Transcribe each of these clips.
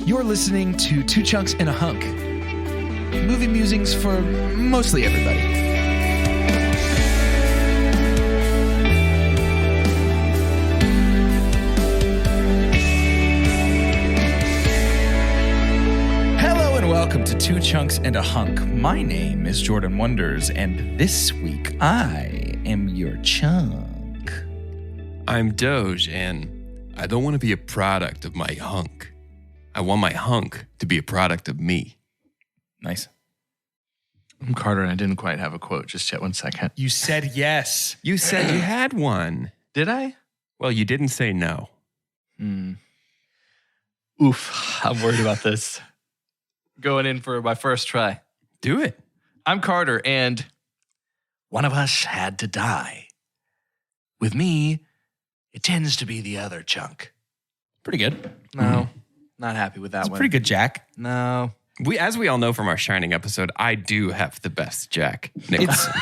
You're listening to Two Chunks and a Hunk. Movie musings for mostly everybody. Hello and welcome to Two Chunks and a Hunk. My name is Jordan Wonders, and this week I am your chunk. I'm Doge, and I don't want to be a product of my hunk. I want my hunk to be a product of me. Nice. I'm Carter, and I didn't quite have a quote. Just yet 1 second. You said yes. You said you had one. Did I? Well, you didn't say no. Oof, I'm worried about this. Going in for my first try. Do it. I'm Carter, and one of us had to die. With me, it tends to be the other chunk. Pretty good. No, not happy with that That's one. pretty good, Jack. No. As we all know from our Shining episode, I do have the best Jack Nicholson.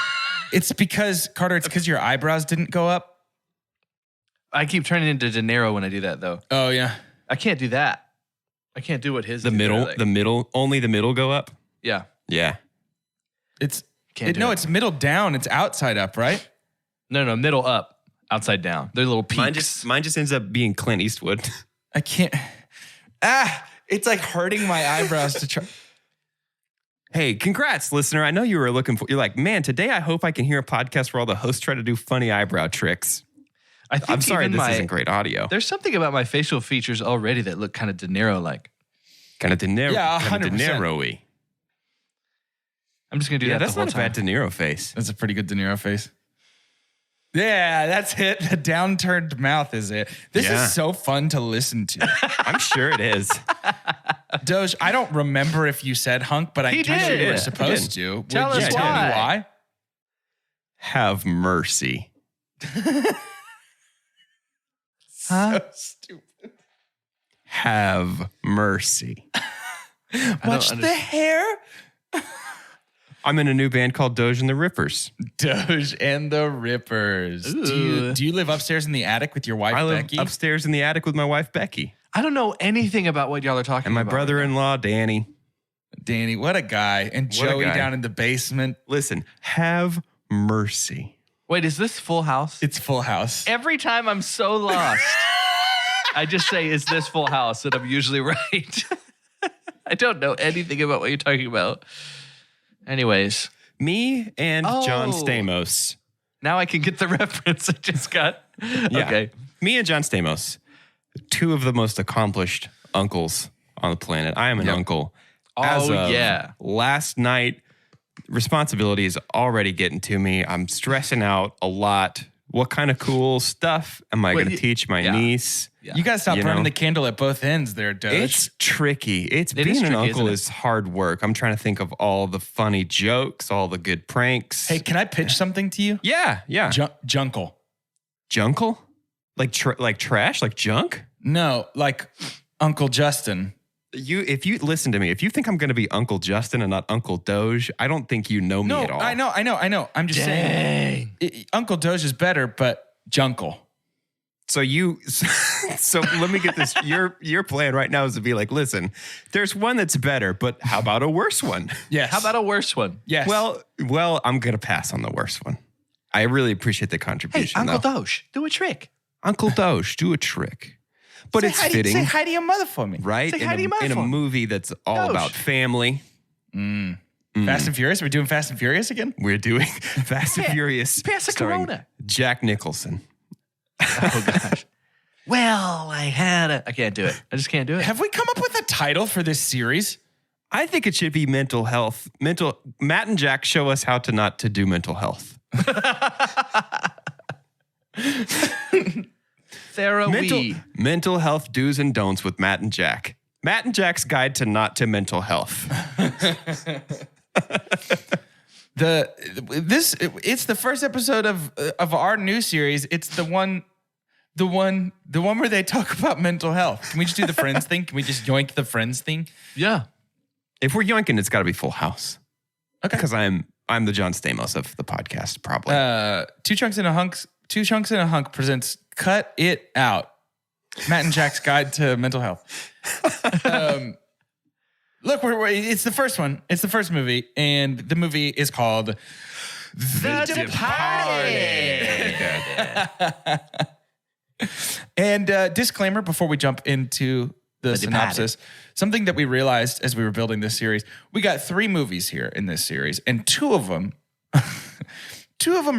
It's because, Carter, it's because your eyebrows didn't go up. I keep turning into De Niro when I do that, though. Oh, yeah. I can't do that. I can't do what his the do. middle, only the middle go up? Yeah. Yeah. It's middle down. It's outside up, right? No, middle up, outside down. They're little peaks. Mine just ends up being Clint Eastwood. I can't. It's like hurting my eyebrows to try. Hey, congrats, listener. I know you were looking for, you're like, man, today I hope I can hear a podcast where all the hosts try to do funny eyebrow tricks. I'm sorry, this isn't great audio. There's something about my facial features already that look kind of De Niro-like. Kind of De Niro. Yeah, kind of 100%. De Niro-y. I'm just going to do that the that's whole not a time. bad De Niro face. That's a pretty good De Niro face. Yeah, that's it. The downturned mouth is it. This Yeah. is so fun to listen to. I'm sure it is. Doge, I don't remember if you said hunk, but I He guess did. you were He supposed to. Tell Would you us tell me why. why? Have mercy. So stupid. Have mercy. Watch the hair. I'm in a new band called Doge and the Rippers. Doge and the Rippers. Ooh. Do you live upstairs in the attic with your wife, I live Becky? upstairs in the attic with my wife, Becky, I don't know anything about what y'all are talking and my about. brother-in-law, Danny. Danny, what a guy. And What a Joey guy. down in the basement. Listen, have mercy. Wait, is this Full House? It's Full House. Every time I'm so lost, I just say, is this Full House? And I'm usually right. I don't know anything about what you're talking about. Anyways, Me and John Oh. Stamos. now I can get the reference I just got. Yeah. Okay. Me and John Stamos, two of the most accomplished uncles on the planet. I am an uncle. As Oh, of yeah. last night, responsibility is already getting to me. I'm stressing out a lot. What kind of cool stuff am I going to teach my niece? Yeah. You got to stop You burning know? the candle at both ends there, Doge. It's tricky. It Being is an tricky, uncle isn't it? is hard work. I'm trying to think of all the funny jokes, all the good pranks. Hey, can I pitch something to you? Yeah. Junkle. Junkle? Like trash? Like junk? No, like Uncle Justin. If you listen to me, if you think I'm going to be Uncle Justin and not Uncle Doge, I don't think you know me No, at all. I know. I'm just saying. Uncle Doge is better, but Junkle. So let me get this. Your plan right now is to be like, listen, there's one that's better, but how about a worse one? Yes. How about a worse one? Yes. Well, I'm going to pass on the worst one. I really appreciate the Hey, contribution. Uncle though. Doge, do a trick. Uncle Doge, do a trick. But Say it's hi, fitting, Say hi to your mother for me. right? Say hi to your mother in a for me. movie that's all Doge. about family. Fast and Furious? We're doing Fast and Furious again? We're doing Fast and Furious. pass a starring Corona. Jack Nicholson. Oh, gosh. Well, I can't do it. I just can't do it. Have we come up with a title for this series? I think it should be mental health. Matt and Jack show us how to not to do mental health. Therapy. Mental health do's and don'ts with Matt and Jack. Matt and Jack's guide to not to mental health. It's the first episode of our new series. It's the one where they talk about mental health. Can we just do the Friends thing? Can we just yoink the Friends thing? Yeah. If we're yoinking, it's got to be Full House. Okay. Because I'm the John Stamos of the podcast, probably. Two Chunks and a Hunk presents Cut It Out. Matt and Jack's Guide to Mental Health. Look, it's the first one. It's the first movie, and the movie is called The Departed. And disclaimer before we jump into the synopsis. Something that we realized as we were building this series, we got 3 movies here in this series, and 2 of them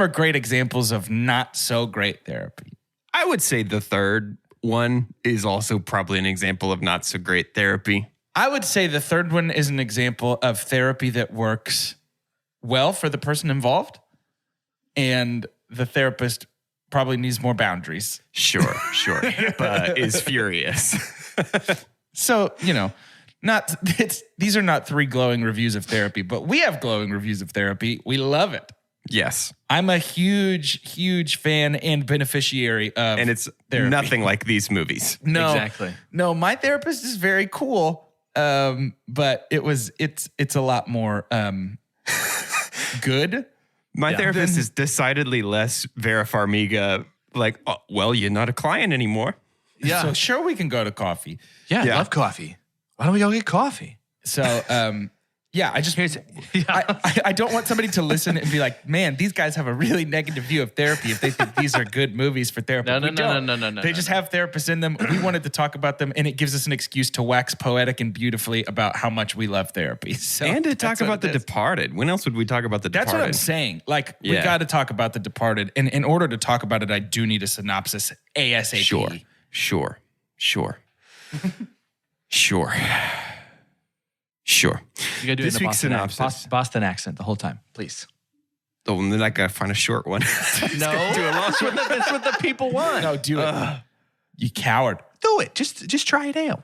are great examples of not so great therapy. I would say the third one is also probably an example of not so great therapy. I would say the third one is an example of therapy that works well for the person involved, and the therapist probably needs more boundaries. Sure. HIPAA is furious. So, these are not 3 glowing reviews of therapy, but we have glowing reviews of therapy. We love it. Yes. I'm a huge fan and beneficiary of And it's therapy. nothing like these movies. No, Exactly. No, my therapist is very cool. But it's a lot more good. My therapist is decidedly less Vera Farmiga, like, oh, well, you're not a client anymore. Yeah. So sure we can go to coffee. Yeah, I love coffee. Why don't we go get coffee? So I don't want somebody to listen and be like, man, these guys have a really negative view of therapy if they think these are good movies for therapy. No. They just have therapists in them. We wanted to talk about them, and it gives us an excuse to wax poetic and beautifully about how much we love therapy. So And to talk about The Departed. When else would we talk about The Departed? That's what I'm saying. Like, we got to talk about The Departed. And in order to talk about it, I do need a synopsis ASAP. Sure. You gotta do This it in a week's synopsis. Boston accent the whole time, please. Oh, and then I gotta find a short one. No, that's what the people want. No, do it. You coward. Do it. Just try it out.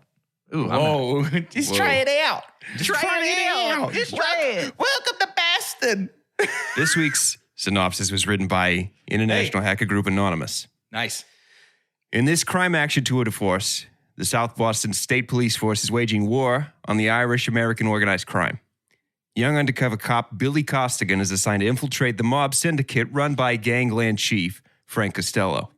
Ooh, Just try it out. Just try it out. Just try it. Welcome to Boston. This week's synopsis was written by International Hacker Group Anonymous. Nice. In this crime action tour de force, the South Boston State Police Force is waging war on the Irish-American organized crime. Young undercover cop Billy Costigan is assigned to infiltrate the mob syndicate run by gangland chief Frank Costello.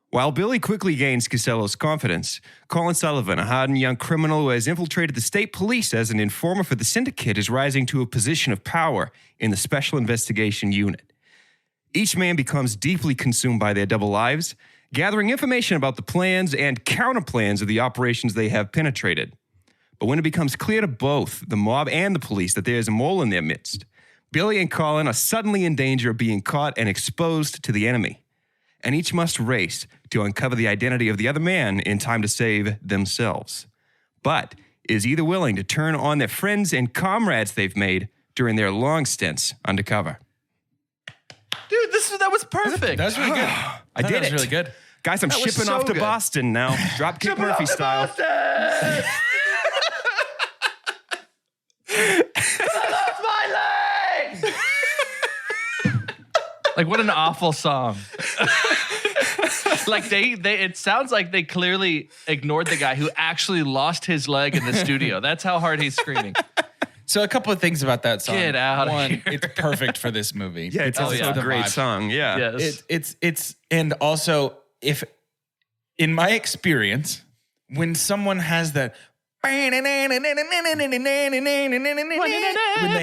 While Billy quickly gains Costello's confidence, Colin Sullivan, a hardened young criminal who has infiltrated the state police as an informer for the syndicate, is rising to a position of power in the Special Investigation Unit. Each man becomes deeply consumed by their double lives, gathering information about the plans and counterplans of the operations they have penetrated. But when it becomes clear to both the mob and the police that there is a mole in their midst, Billy and Colin are suddenly in danger of being caught and exposed to the enemy. And each must race to uncover the identity of the other man in time to save themselves. But is either willing to turn on their friends and comrades they've made during their long stints undercover. dude, that was perfect. That was really good. I did That was it. really good. Guys, I'm That was shipping so off to good. Boston now. Dropkick Murphy style. Like, what an awful song. Like it sounds like they clearly ignored the guy who actually lost his leg in the studio. That's how hard he's screaming. So a couple of things about that song. Get out of One, here. it's perfect for this movie. Yeah, it's because a the great vibe. song. Yeah. Yes. It's and also if in my experience, when someone has that when they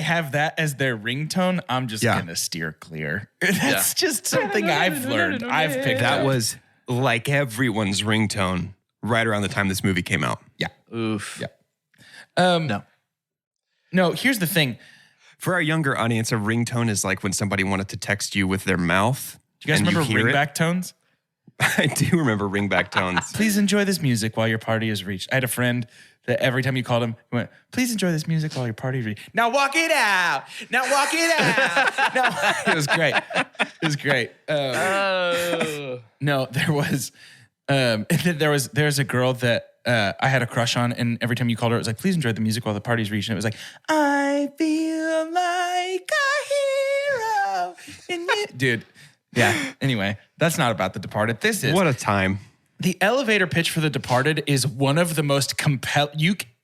have that as their ringtone, I'm just gonna steer clear. That's just something I've learned. I've picked That up. was like everyone's ringtone right around the time this movie came out. Yeah. Oof. Yeah. No, here's the thing. For our younger audience, a ringtone is like when somebody wanted to text you with their mouth. Do you guys and remember hear it. ringback tones? I do remember ringback tones. Please enjoy this music while your party is reached. I had a friend that every time you called him, he went, please enjoy this music while your party is reached. Now walk it out. Now walk it out. No, it was great. It was great. No, there was, and then there's a girl that I had a crush on, and every time you called her, it was like, please enjoy the music while the party's reached. And it was like, I feel like a hero. In you. Dude, yeah. Anyway, that's not about The Departed. This is What a time. the elevator pitch for The Departed is one of the most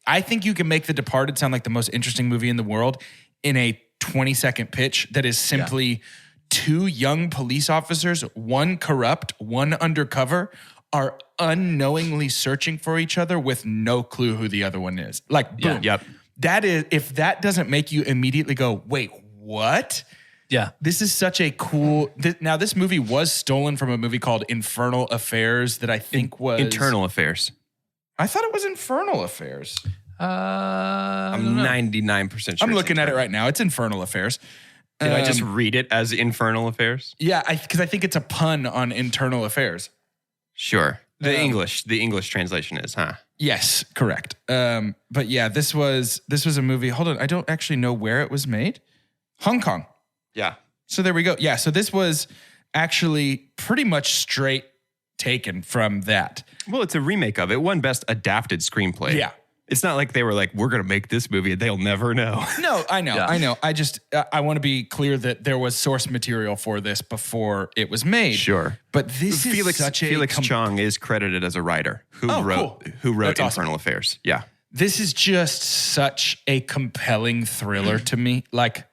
I think you can make The Departed sound like the most interesting movie in the world in a 20-second pitch that is simply two young police officers, one corrupt, one undercover, are unknowingly searching for each other with no clue who the other one is. Like, boom. Yep. That is, if that doesn't make you immediately go, wait, what? Yeah. This is such a cool. Now, this movie was stolen from a movie called Infernal Affairs that I think was Internal Affairs. I thought it was Infernal Affairs. I'm 99% sure. I'm looking at it right now. It's Infernal Affairs. Did I just read it as Infernal Affairs? Yeah, because I think it's a pun on Internal Affairs. Sure. The English translation is, huh? Yes, correct. But yeah, this was a movie. Hold on, I don't actually know where it was made. Hong Kong. Yeah. So there we go. Yeah, so this was actually pretty much straight taken from that. Well, it's a remake of it. Won Best Adapted Screenplay. Yeah. It's not like they were like, we're going to make this movie and they'll never know. No, I know. Yeah. I know. I just, I want to be clear that there was source material for this before it was made. Sure. But this is such a... Felix Chong is credited as a writer who wrote That's awesome. Infernal Affairs. Yeah. This is just such a compelling thriller to me. Like,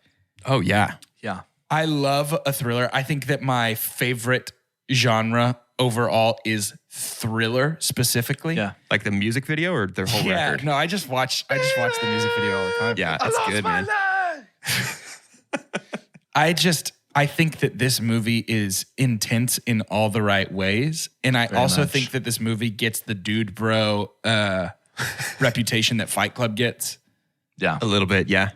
Oh, yeah. Yeah. I love a thriller. I think that my favorite genre overall is thriller specifically. Yeah. Like the music video or their whole record? No, I just watch the music video all the time. Yeah, it's good, man. I think that this movie is intense in all the right ways. And I also think that this movie gets the dude bro reputation that Fight Club gets. Yeah. A little bit, yeah.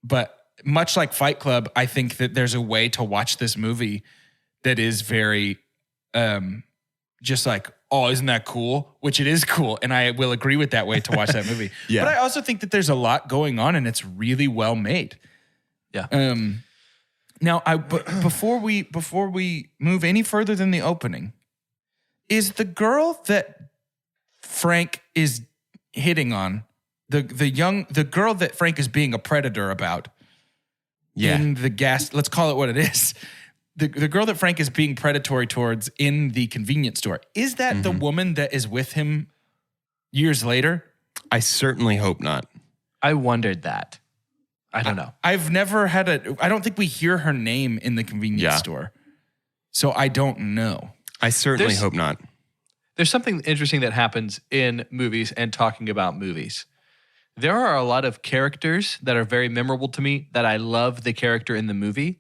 But much like Fight Club, I think that there's a way to watch this movie that is very just like, oh, isn't that cool? Which it is cool. And I will agree with that way to watch that movie. Yeah. But I also think that there's a lot going on and it's really well made. Yeah. Now, before we move any further than the opening, is the girl that Frank is hitting on, the girl that Frank is being a predator about in the gas, let's call it what it is. The girl that Frank is being predatory towards in the convenience store, is that the woman that is with him years later? I certainly hope not. I wondered that. I don't know. I've never had I don't think we hear her name in the convenience store. So I don't know. I certainly hope not. There's something interesting that happens in movies and talking about movies. There are a lot of characters that are very memorable to me that I love the character in the movie.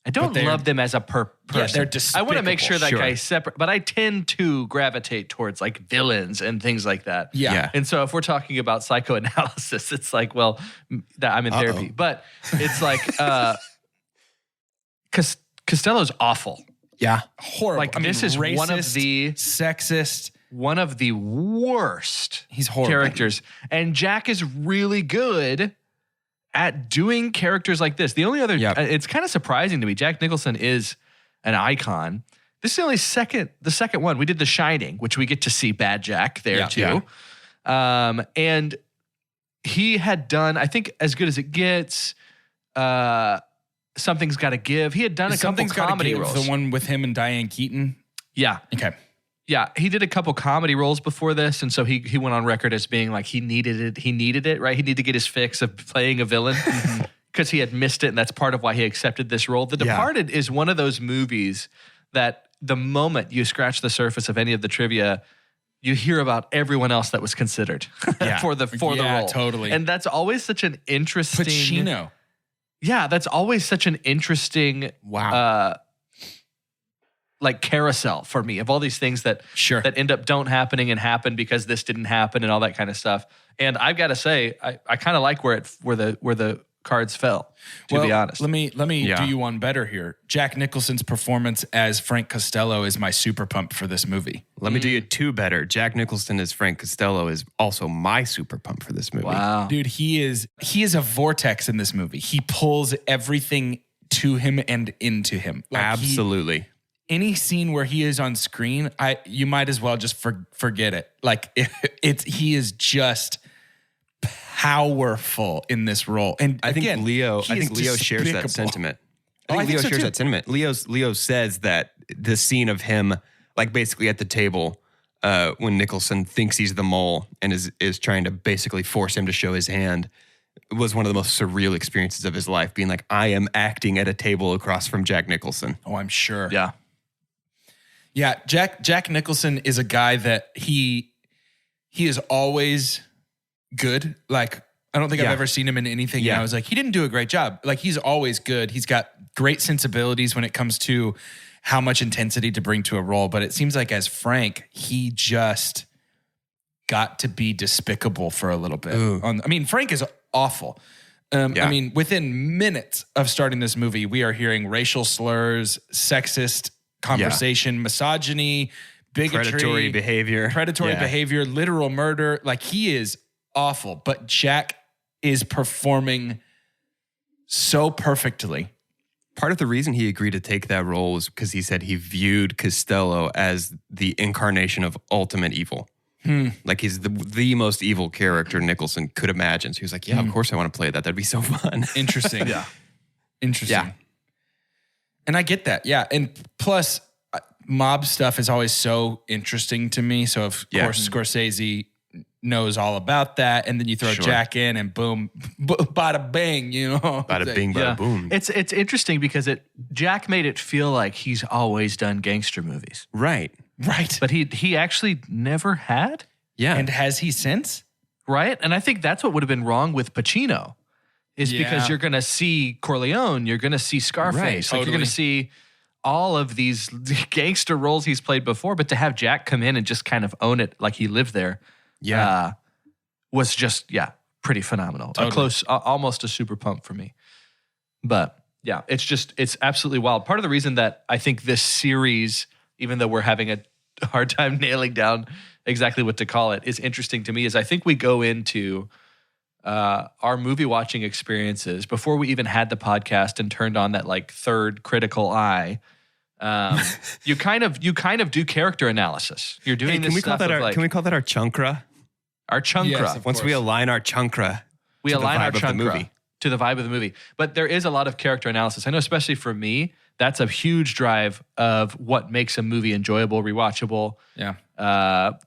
I don't love them as a person. Yeah, they're despicable. I want to make sure that Sure. guy's separate, but I tend to gravitate towards like villains and things like that. Yeah. And so if we're talking about psychoanalysis, it's like, well, that I'm in therapy, but it's like, Costello's awful. Yeah. Horrible. Like this is racist, one of the sexist. one of the worst He's horrible. characters. And Jack is really good at doing characters like this. The only other, it's kind of surprising to me. Jack Nicholson is an icon. This is the only the second one. We did The Shining, which we get to see Bad Jack there too. Yeah. And he had done, I think, As Good as It Gets, Something's Gotta Give. He had done a couple comedy roles. The one with him and Diane Keaton. Yeah. Okay. Yeah, he did a couple comedy roles before this, and so he went on record as being like he needed it, right? He needed to get his fix of playing a villain because he had missed it, and that's part of why he accepted this role. The Departed is one of those movies that the moment you scratch the surface of any of the trivia, you hear about everyone else that was considered for the role. Totally. And that's always such an interesting... Pacino. Yeah, that's always such an interesting... like carousel for me of all these things that end up don't happening and happen because this didn't happen and all that kind of stuff. And I've got to say, I kind of like where the cards fell, to be honest. Let me do you one better here. Jack Nicholson's performance as Frank Costello is my super pump for this movie. Let me do you two better. Jack Nicholson as Frank Costello is also my super pump for this movie. Wow. Dude, he is a vortex in this movie. He pulls everything to him and into him. Like Absolutely. Any scene where he is on screen, you might as well just forget it. Like he is just powerful in this role. And I think again, Leo shares that despicable. sentiment. I think Leo so shares too. that sentiment. Leo says that the scene of him, like basically at the table, when Nicholson thinks he's the mole and is trying to basically force him to show his hand, was one of the most surreal experiences of his life. Being like, I am acting at a table across from Jack Nicholson. Oh, I'm sure. Yeah. Yeah, Jack Nicholson is a guy that he is always good. Like, I don't think I've ever seen him in anything. And I was like, he didn't do a great job. Like, he's always good. He's got great sensibilities when it comes to how much intensity to bring to a role. But it seems like as Frank, he just got to be despicable for a little bit. Frank is awful. I mean, within minutes of starting this movie, we are hearing racial slurs, sexist conversation, misogyny, bigotry, predatory behavior, literal murder. Like, he is awful. But Jack is performing so perfectly. Part of the reason he agreed to take that role was because he said he viewed Costello as the incarnation of ultimate evil. Like, he's the most evil character Nicholson could imagine. So he was like, of course I want to play that. That'd be so fun. Interesting. Interesting. Yeah. And I get that. Yeah. And plus, mob stuff is always so interesting to me. So, of course, Scorsese knows all about that. And then you throw Jack in and boom, bada bing, you know? Bada bing, bada boom. It's interesting because Jack made it feel like he's always done gangster movies. Right. But he actually never had. Yeah. And has he since? Right. And I think that's what would have been wrong with Pacino is because you're going to see Corleone, you're going to see Scarface, Right, like totally. you're going to see all of these gangster roles he's played before. But to have Jack come in and just kind of own it like he lived there was just, pretty phenomenal. Totally. Almost a super pump for me. But yeah, it's absolutely wild. Part of the reason that I think this series, even though we're having a hard time nailing down exactly what to call it, is interesting to me is I think we go into our movie watching experiences before we even had the podcast and turned on that like third critical eye. You kind of do character analysis. You're doing this stuff can we call that our chunkra? Our chunkra. Yes, Once we align our chunkra we to align the our vibe of the chunkra movie. to the vibe of the movie. But there is a lot of character analysis. I know, especially for me, that's a huge drive of what makes a movie enjoyable, rewatchable,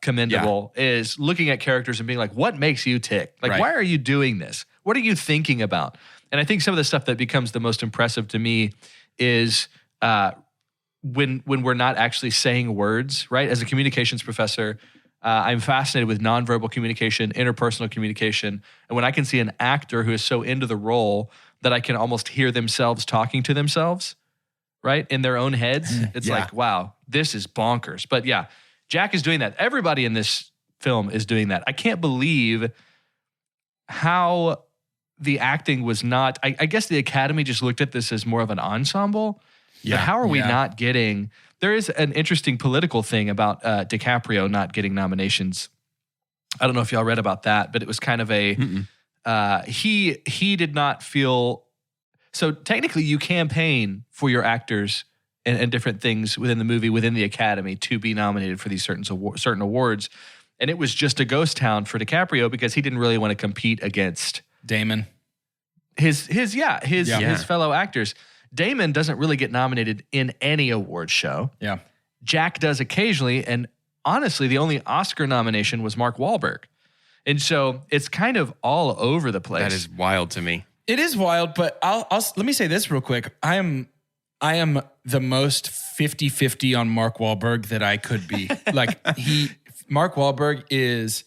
commendable, is looking at characters and being like, what makes you tick? Like, why are you doing this? What are you thinking about? And I think some of the stuff that becomes the most impressive to me is when we're not actually saying words, right? As a communications professor, I'm fascinated with nonverbal communication, interpersonal communication. And when I can see an actor who is so into the role that I can almost hear themselves talking to themselves, right? In their own heads, it's like, wow, this is bonkers. But yeah, Jack is doing that. Everybody in this film is doing that. I can't believe how the acting was not, I guess the Academy just looked at this as more of an ensemble. Yeah. But how are we not getting, there is an interesting political thing about DiCaprio not getting nominations. I don't know if y'all read about that, but it was kind of a, he did not feel, so technically you campaign for your actors and different things within the movie, within the Academy to be nominated for these certain awards. And it was just a ghost town for DiCaprio because he didn't really want to compete against Damon. His fellow actors. Damon doesn't really get nominated in any award show. Yeah. Jack does occasionally, and honestly, the only Oscar nomination was Mark Wahlberg. And so it's kind of all over the place. That is wild to me. It is wild, but I'll let me say this real quick. I am the most 50-50 on Mark Wahlberg that I could be. Mark Wahlberg is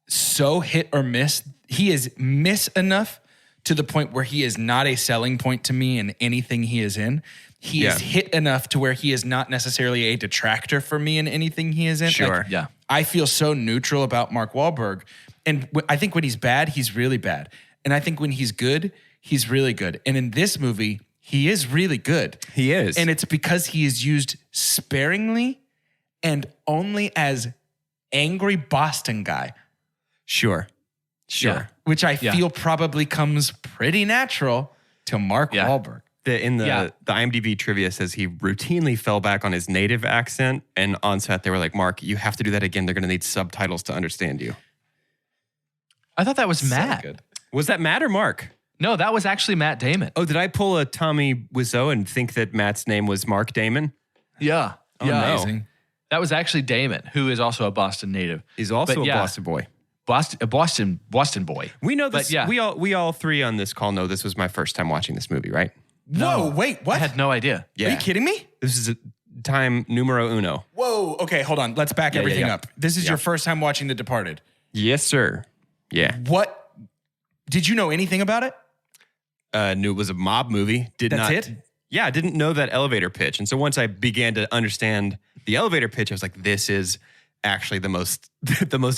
so hit or miss. He is miss enough to the point where he is not a selling point to me in anything he is in. He is hit enough to where he is not necessarily a detractor for me in anything he is in. Sure. I feel so neutral about Mark Wahlberg. And I think when he's bad, he's really bad. And I think when he's good, he's really good. And in this movie, he is really good. He is. And it's because he is used sparingly and only as angry Boston guy. Sure. Yeah. Which I feel probably comes pretty natural to Mark Wahlberg. The IMDb trivia says he routinely fell back on his native accent, and on set they were like, Mark, you have to do that again. They're going to need subtitles to understand you. I thought that was Matt. Good. Was that Matt or Mark? No, that was actually Matt Damon. Oh, did I pull a Tommy Wiseau and think that Matt's name was Mark Damon? Yeah. Oh, Amazing. That was actually Damon, who is also a Boston native. He's also a Boston boy. Boston boy. We know this. But We all three on this call know this was my first time watching this movie, right? Whoa, wait, what? I had no idea. Yeah. Are you kidding me? This is time numero uno. Whoa. Okay, hold on. Let's back everything up. This is your first time watching The Departed. Yes, sir. Yeah. What? Did you know anything about it? Knew it was a mob movie. That's it? Yeah, I didn't know that elevator pitch. And so once I began to understand the elevator pitch, I was like, this is actually the most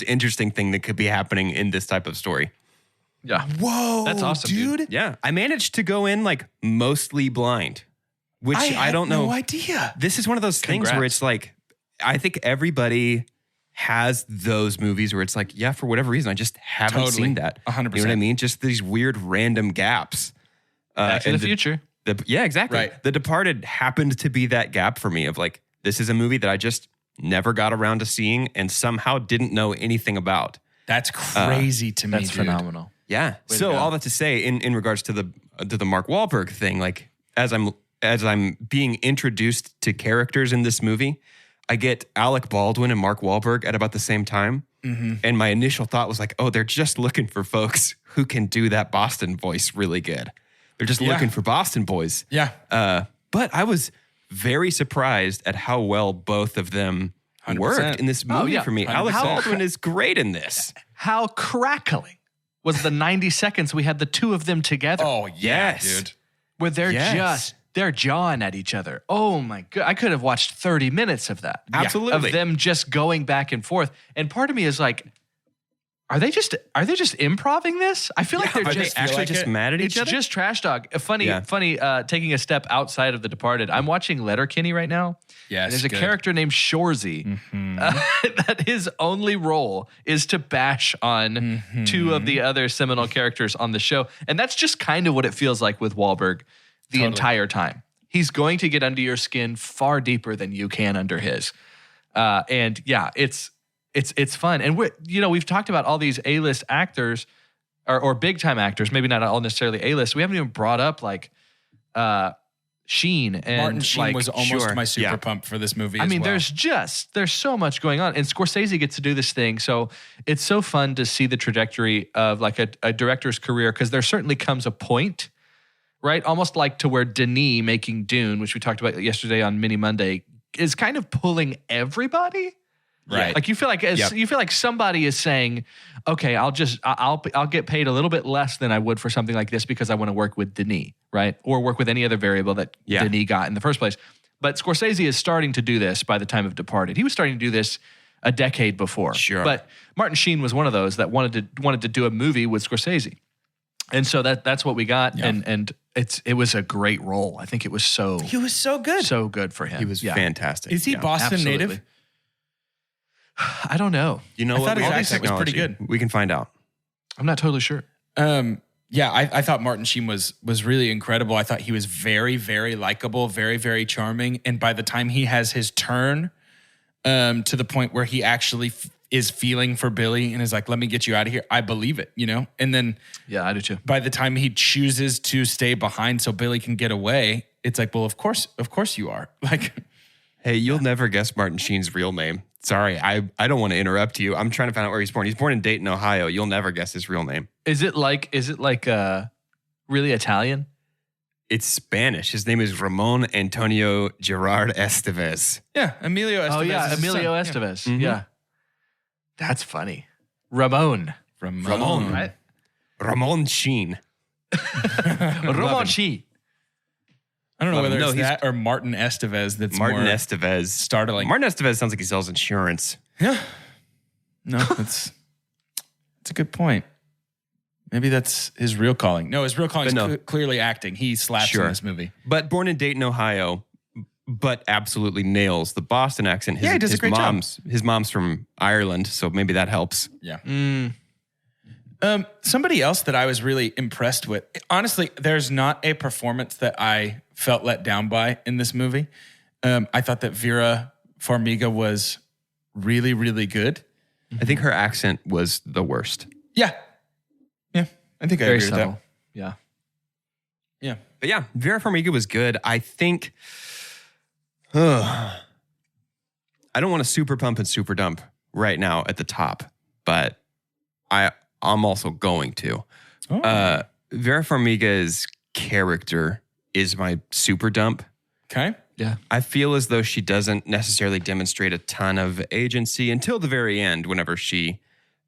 interesting thing that could be happening in this type of story. Yeah. Whoa. That's awesome, dude. Yeah. I managed to go in like mostly blind, which I don't know. No idea. This is one of those things where it's like, I think everybody has those movies where it's like, yeah, for whatever reason, I just haven't seen that. 100%. You know what I mean? Just these weird random gaps. Back to the Future. Yeah, exactly. Right. The Departed happened to be that gap for me of like, this is a movie that I just never got around to seeing and somehow didn't know anything about. That's crazy to me, That's dude. phenomenal. Yeah. So all that to say, in regards to the Mark Wahlberg thing, like as I'm being introduced to characters in this movie, I get Alec Baldwin and Mark Wahlberg at about the same time. Mm-hmm. And my initial thought was like, oh, they're just looking for folks who can do that Boston voice really good. They're just looking for Boston boys. Yeah. But I was very surprised at how well both of them 100%. worked in this movie for me. 100%. Alec Baldwin is great in this. How crackling was the 90 seconds we had the two of them together. Oh, yeah, Yes. dude. Where they're jawing at each other. Oh my God. I could have watched 30 minutes of that. Absolutely. Of them just going back and forth. And part of me is like, are they just improvising this? I feel like they're Are just they actually like just it? mad at it's each other? just trash dog. Funny, taking a step outside of The Departed. I'm watching Letterkenny right now. Yes, And there's a good. character named Shorzy that his only role is to bash on two of the other seminal characters on the show. And that's just kind of what it feels like with Wahlberg the entire time. He's going to get under your skin far deeper than you can under his. And yeah, it's fun. And we've talked about all these A-list actors or big time actors, maybe not all necessarily A-list. We haven't even brought up like Sheen and Martin Sheen like, was almost my super Yeah. pump for this movie. I as mean, well. there's so much going on, and Scorsese gets to do this thing. So it's so fun to see the trajectory of like a director's career, because there certainly comes a point, right? Almost like to where Denis making Dune, which we talked about yesterday on Mini Monday, is kind of pulling everybody. Right. Like you feel like somebody is saying, okay, I'll get paid a little bit less than I would for something like this because I want to work with Denis, right? Or work with any other variable that Denis got in the first place. But Scorsese is starting to do this by the time of Departed. He was starting to do this a decade before. Sure. But Martin Sheen was one of those that wanted to do a movie with Scorsese. And so that's what we got. Yeah. And it was a great role. I think it was he was so good. so good for him. He was fantastic. Is he Boston absolutely. native? I don't know. You know I what? thought We his have accent was pretty technology. good. We can find out. I'm not totally sure. Yeah, I thought Martin Sheen was really incredible. I thought he was very, very likable, very, very charming. And by the time he has his turn, to the point where he actually is feeling for Billy and is like, let me get you out of here, I believe it, And then Yeah, I do too. by the time he chooses to stay behind so Billy can get away, it's like, well, of course you are. Like, Hey, you'll never guess Martin Sheen's real name. Sorry, I don't want to interrupt you. I'm trying to find out where he's born. He's born in Dayton, Ohio. You'll never guess his real name. Is it like really Italian? It's Spanish. His name is Ramon Antonio Gerard Estevez. yeah, Emilio Estevez. Oh yeah, is his Emilio son. Estevez. Mhm. Yeah. That's funny. Ramon. Ramon. Right? Ramon Sheen. Ramon Sheen. I don't know Love him. whether No, it's he's- that or Martin Estevez that's Martin more Estevez. startling. Martin Estevez sounds like he sells insurance. Yeah. No, it's a good point. Maybe that's his real calling. No, his real calling is But no. clearly acting. He slaps Sure. in this movie. But born in Dayton, Ohio, but absolutely nails the Boston accent. Yeah, he does a great job. His mom's from Ireland, so maybe that helps. Yeah. Mm. Somebody else that I was really impressed with. Honestly, there's not a performance that I felt let down by in this movie. I thought that Vera Farmiga was really, really good. I think her accent was the worst. Yeah. Yeah. I think I Very agree with subtle. that. Yeah. Yeah. But yeah, Vera Farmiga was good. I think I don't want to super pump and super dump right now at the top, but I'm also going to. Oh. Vera Farmiga's character is my super dump. Okay. Yeah. I feel as though she doesn't necessarily demonstrate a ton of agency until the very end, whenever she,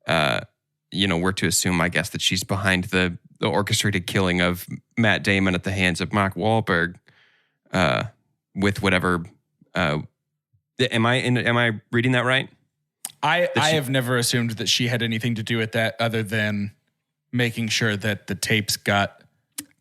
we're to assume, I guess, that she's behind the orchestrated killing of Matt Damon at the hands of Mark Wahlberg, with whatever. Am I reading that right? I have never assumed that she had anything to do with that other than making sure that the tapes got.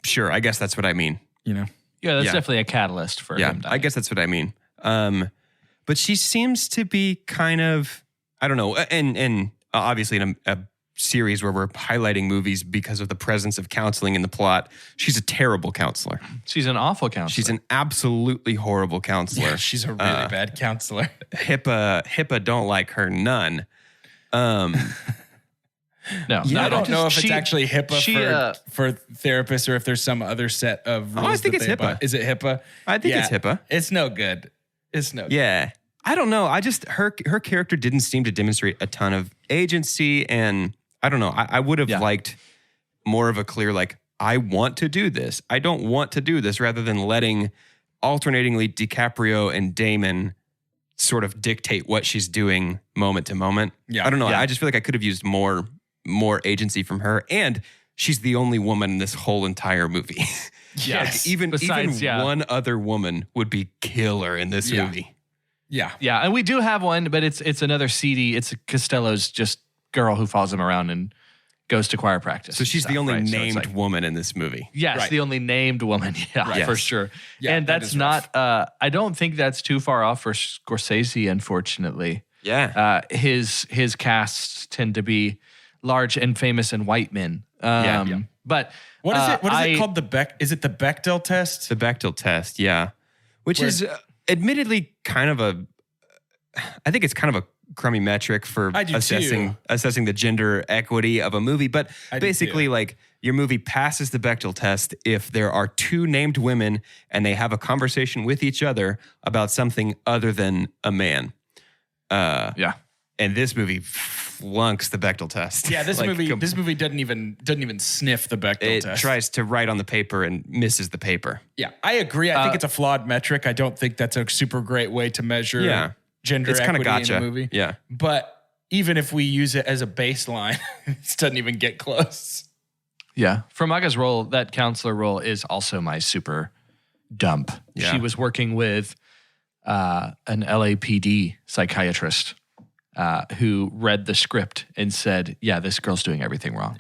Sure, I guess that's what I mean. Yeah, that's definitely a catalyst for him dying. I guess that's what I mean. But she seems to be kind of, I don't know, and obviously in a series where we're highlighting movies because of the presence of counseling in the plot, she's a terrible counselor. She's an awful counselor. She's an absolutely horrible counselor. Yeah, she's a really bad counselor. HIPAA don't like her none. No, I don't know if it's actually HIPAA for therapists or if there's some other set of rules. I think it's HIPAA. Is it HIPAA? I think it's HIPAA. It's no good. Yeah. I don't know. I just, her character didn't seem to demonstrate a ton of agency, and I don't know. I would have liked more of a clear, like, I want to do this. I don't want to do this, rather than letting alternatingly DiCaprio and Damon sort of dictate what she's doing moment to moment. Yeah. I don't know. I just feel like I could have used more agency from her. And she's the only woman in this whole entire movie. Yes. Like even one other woman would be killer in this movie. Yeah. Yeah. And we do have one, but it's another seedy. It's Costello's just girl who follows him around and goes to choir practice. So she's the only named woman in this movie. Yes, the only named woman. Yeah, for sure. Yeah, and that's not, I don't think that's too far off for Scorsese, unfortunately. Yeah. His casts tend to be large and famous and white men. But what is it? What is it called? Is it the Bechdel test? The Bechdel test, yeah. Which is admittedly kind of I think it's kind of a crummy metric for assessing the gender equity of a movie. But basically, like, your movie passes the Bechdel test if there are two named women and they have a conversation with each other about something other than a man. And this movie flunks the Bechdel test. Yeah, this movie doesn't even sniff the Bechdel test. It tries to write on the paper and misses the paper. Yeah, I agree. I think it's a flawed metric. I don't think that's a super great way to measure gender equity in the movie. Yeah. But even if we use it as a baseline, it doesn't even get close. Yeah. Famaga's role, that counselor role, is also my super dump. Yeah. She was working with an LAPD psychiatrist who read the script and said, yeah, this girl's doing everything wrong.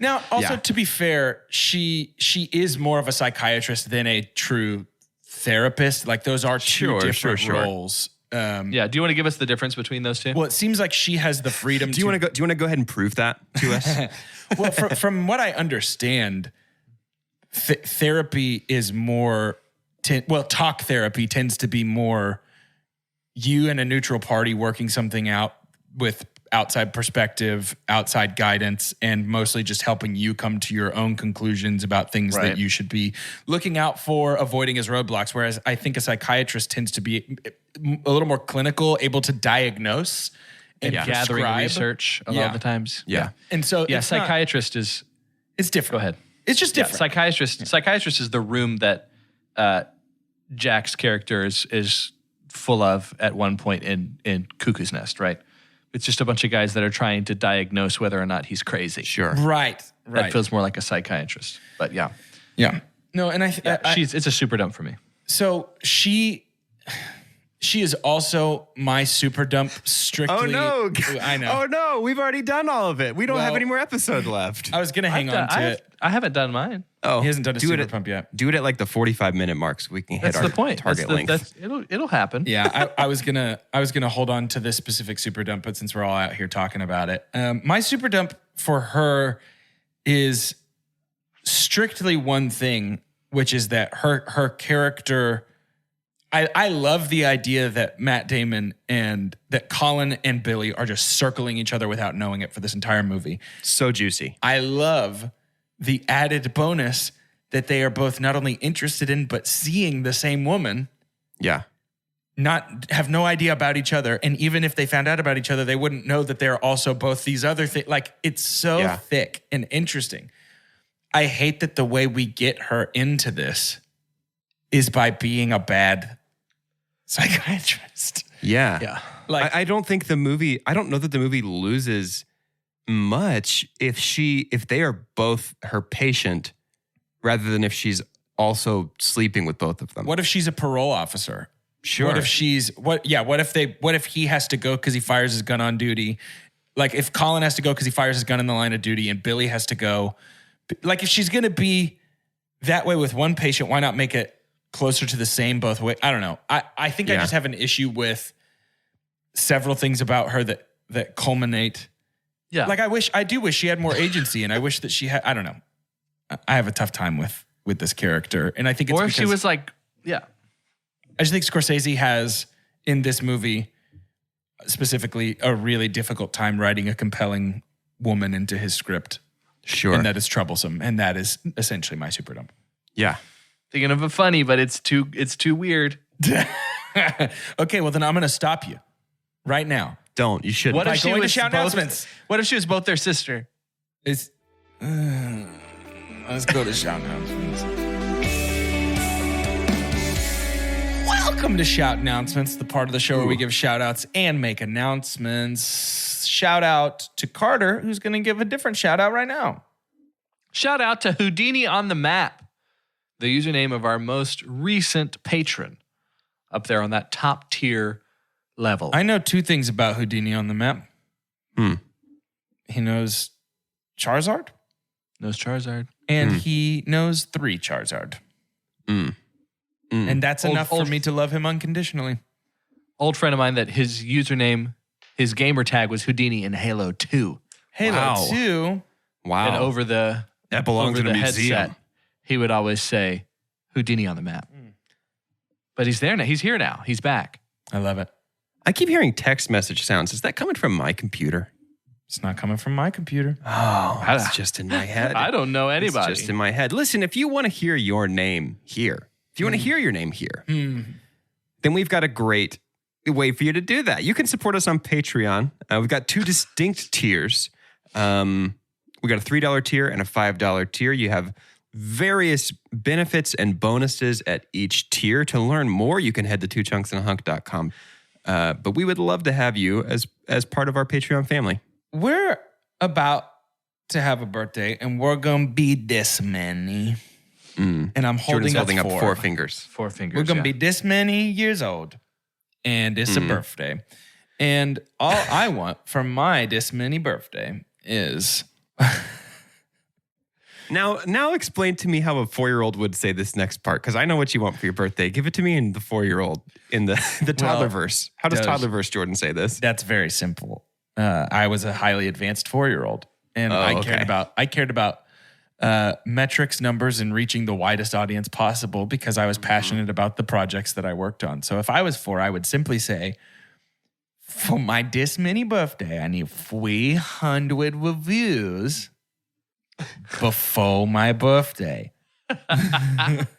Now, also, to be fair, she is more of a psychiatrist than a true therapist. Like, those are two different roles. Do you want to give us the difference between those two? Well, it seems like she has the freedom. Do you want to go ahead and prove that to us? Well, from what I understand, therapy is more. Talk therapy tends to be more you and a neutral party working something out with outside perspective, outside guidance, and mostly just helping you come to your own conclusions about things that you should be looking out for, avoiding as roadblocks. Whereas I think a psychiatrist tends to be a little more clinical, able to diagnose and gathering research a lot of the times. Yeah. And so psychiatrist is different. Go ahead. It's just different. Psychiatrist is the room that Jack's character is full of at one point in Cuckoo's Nest, right? It's just a bunch of guys that are trying to diagnose whether or not he's crazy. Sure. Right. That feels more like a psychiatrist. But yeah. No, and it's a super dump for me. So she is also my super dump strictly. Oh no. I know. Oh no, we've already done all of it. We don't have any more episode left. I was going to hang on to it. I haven't done mine. Oh, he hasn't done a super pump yet. Do it at like the 45-minute mark so we can hit our target length. It'll happen. Yeah, I was gonna hold on to this specific super dump, but since we're all out here talking about it, my super dump for her is strictly one thing, which is that her character. I love the idea that Matt Damon and that Colin and Billy are just circling each other without knowing it for this entire movie. So juicy. I love the added bonus that they are both not only interested in, but seeing the same woman. Yeah. Have no idea about each other. And even if they found out about each other, they wouldn't know that they're also both these other things. Like, it's so thick and interesting. I hate that the way we get her into this is by being a bad psychiatrist. Yeah. Yeah. Like, I don't think I don't know that the movie loses much if they are both her patient rather than if she's also sleeping with both of them. what if she's a parole officer? Sure. What if he has to go because he fires his gun on duty? Like if Colin has to go because he fires his gun in the line of duty and Billy has to go. Like if she's going to be that way with one patient, why not make it closer to the same both ways? I don't know. I think I just have an issue with several things about her that culminate. Yeah. Like I do wish she had more agency, and I wish that she had, I don't know. I have a tough time with this character. And I think it's or if because she was like, yeah. I just think Scorsese has in this movie specifically a really difficult time writing a compelling woman into his script. Sure. And that is troublesome. And that is essentially my super dump. Yeah. Thinking of a funny, but it's too weird. Okay, well then I'm going to stop you right now. Don't. You shouldn't. What By if she going to was shout both, announcements. What if she was both their sister? Let's go to shout announcements. Welcome to Shout Announcements, the part of the show where we give shout outs and make announcements. Shout out to Carter, who's going to give a different shout out right now. Shout out to Houdini on the Map, the username of our most recent patron, up there on that top tier level. I know two things about Houdini on the Map. He knows Charizard, Knows Charizard. and he knows 3 Charizard. And that's enough for me to love him unconditionally. Old friend of mine that his username, his gamer tag was Houdini in Halo 2. Halo Wow. 2. Wow. And over the that belongs in a museum. headset, he would always say Houdini on the Map. But he's there now. He's here now. He's back. I love it. I keep hearing text message sounds. Is that coming from my computer? It's not coming from my computer. Oh, it's just in my head. I don't know anybody. It's just in my head. Listen, if you want to hear your name here, then we've got a great way for you to do that. You can support us on Patreon. We've got 2 distinct tiers. We got a $3 tier and a $5 tier. You have various benefits and bonuses at each tier. To learn more, you can head to twochunksandahunk.com. But we would love to have you as part of our Patreon family. We're about to have a birthday, and we're going to be this many. And I'm Jordan's holding up 4. 4 fingers. 4 fingers. We're going to be this many years old, and it's a birthday. And all I want for my this many birthday is... Now explain to me how a 4-year-old would say this next part, because I know what you want for your birthday. Give it to me in the 4-year-old, in the toddler verse. How does toddler verse Jordan say this? That's very simple. I was a highly advanced 4-year-old, and I cared about metrics, numbers, and reaching the widest audience possible because I was passionate about the projects that I worked on. So if I was 4, I would simply say, for my this many birthday, I need 300 reviews before my birthday.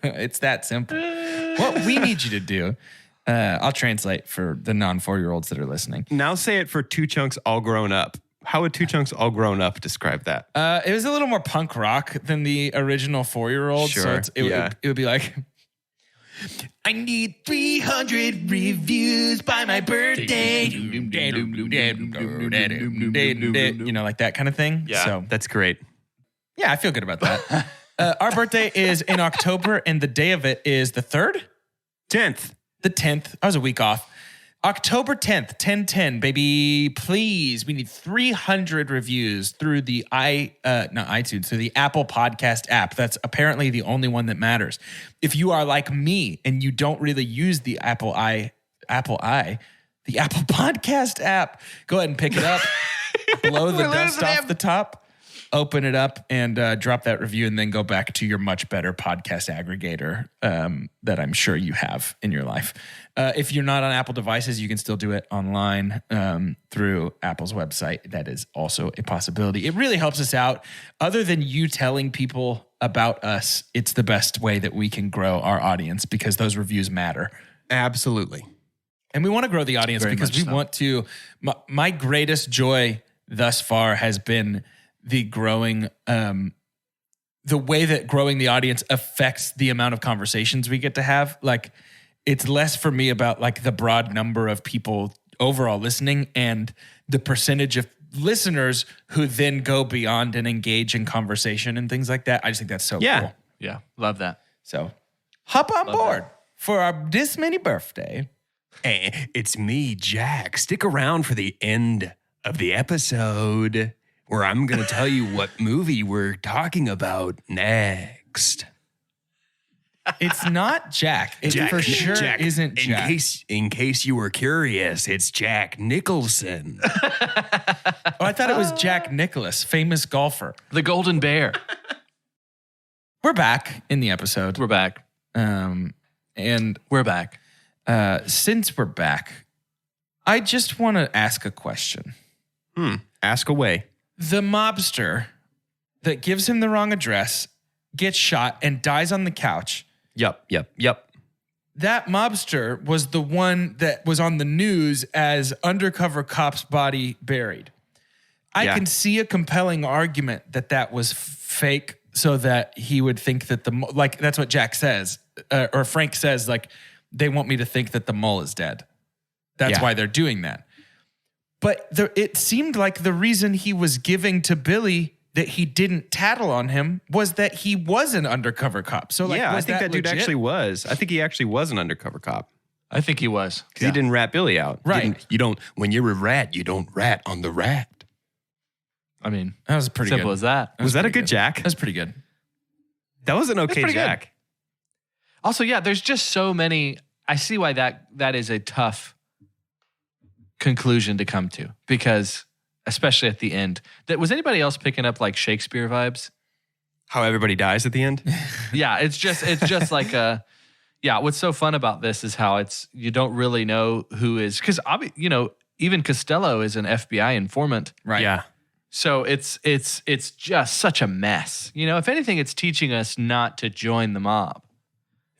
It's that simple. What we need you to do, I'll translate for the non-4-year-olds that are listening. Now say it for 2 Chunks All Grown Up. How would 2 Chunks All Grown Up describe that? It was a little more punk rock than the original 4-year-old. Sure, So it would be like, I need 300 reviews by my birthday. You know, like that kind of thing. Yeah, So that's great. yeah, I feel good about that. Our birthday is in October, and the day of it is the 3rd? 10th. The 10th. I was a week off. October 10th, 10/10, baby. Please, we need 300 reviews through the through the Apple Podcast app. That's apparently the only one that matters. If you are like me and you don't really use the Apple Podcast app, go ahead and pick it up. Blow the dust off the top. Open it up and drop that review, and then go back to your much better podcast aggregator that I'm sure you have in your life. If you're not on Apple devices, you can still do it online through Apple's website. That is also a possibility. It really helps us out. Other than you telling people about us, it's the best way that we can grow our audience because those reviews matter. Absolutely. And we want to grow the audience because we want to. My greatest joy thus far has been the growing the way that growing the audience affects the amount of conversations we get to have. Like, it's less for me about like the broad number of people overall listening and the percentage of listeners who then go beyond and engage in conversation and things like that. I just think that's so cool. Yeah. Love that. So hop on board for our this mini birthday. Hey, it's me, Jack. Stick around for the end of the episode where I'm going to tell you what movie we're talking about next. It's not Jack. It for sure isn't Jack. In case you were curious, it's Jack Nicholson. I thought it was Jack Nicklaus, famous golfer. The Golden Bear. We're back in the episode. We're back. And we're back. Since we're back, I just want to ask a question. Ask away. The mobster that gives him the wrong address gets shot and dies on the couch. Yep. That mobster was the one that was on the news as undercover cop's body buried. I can see a compelling argument that was fake so that he would think that like that's what Jack says, or Frank says, like, they want me to think that the mole is dead. That's why they're doing that. But it seemed like the reason he was giving to Billy that he didn't tattle on him was that he was an undercover cop. So like, I think that dude legit? actually was. I think he actually was an undercover cop. I think he was. Because he didn't rat Billy out. Right. When you're a rat, you don't rat on the rat. I mean, That was pretty simple good. as that. Was that a good Jack? That was pretty good. That was an okay Jack. Also, there's just so many. I see why that is a tough conclusion to come to, because especially at the end. Was anybody else picking up like Shakespeare vibes? How everybody dies at the end? Yeah, it's just like what's so fun about this is how you don't really know who is, because even Costello is an FBI informant. Right. Yeah. So it's just such a mess. If anything, it's teaching us not to join the mob.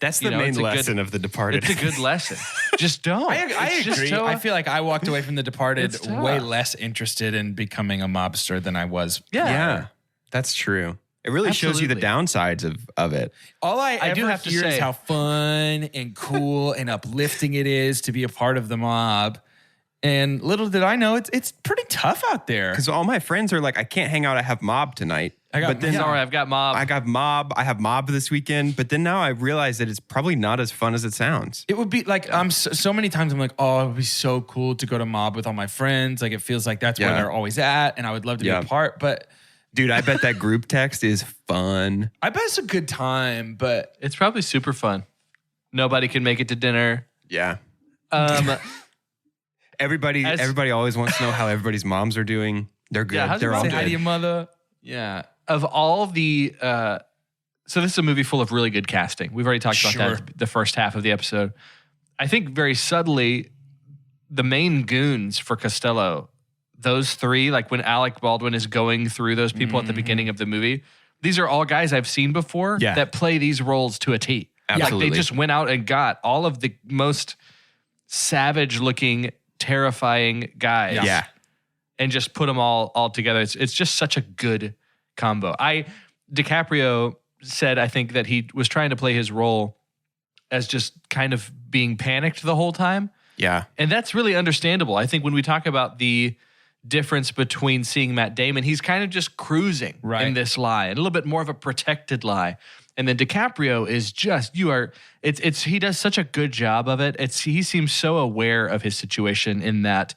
That's the main lesson of The Departed. It's a good lesson. Just don't. I agree. I feel like I walked away from The Departed It's tough. way less interested in becoming a mobster than I was. Yeah, that's true. It really shows you the Absolutely. downsides of it. All I do ever have to hear is say- how fun and cool and uplifting it is to be a part of the mob. And little did I know, it's pretty tough out there. Because all my friends are like, I can't hang out. I have mob tonight. Sorry, I've got mob. I have mob this weekend. But then now I realize that it's probably not as fun as it sounds. It would be like, I'm so many times I'm like, oh, it would be so cool to go to mob with all my friends. Like, it feels like that's where they're always at. And I would love to be a part. But dude, I bet that group text is fun. I bet it's a good time, but It's probably super fun. Nobody can make it to dinner. Yeah. Um, Everybody always wants to know how everybody's moms are doing. They're good. Yeah, how's They're your all say mom hi to good. your mother. Yeah. of all the, so this is a movie full of really good casting. We've already talked about Sure. that the first half of the episode. I think very subtly, the main goons for Costello, those three, like when Alec Baldwin is going through those people at the beginning of the movie, these are all guys I've seen before that play these roles to a T. Absolutely. Like they just went out and got all of the most savage looking, terrifying guys. Yeah. And just put them all together. It's just such a good combo. DiCaprio said, I think, that he was trying to play his role as just kind of being panicked the whole time. Yeah. And that's really understandable. I think when we talk about the difference between seeing Matt Damon, he's kind of just cruising in this lie, and a little bit more of a protected lie. And then DiCaprio is just, he does such a good job of it. He seems so aware of his situation in that,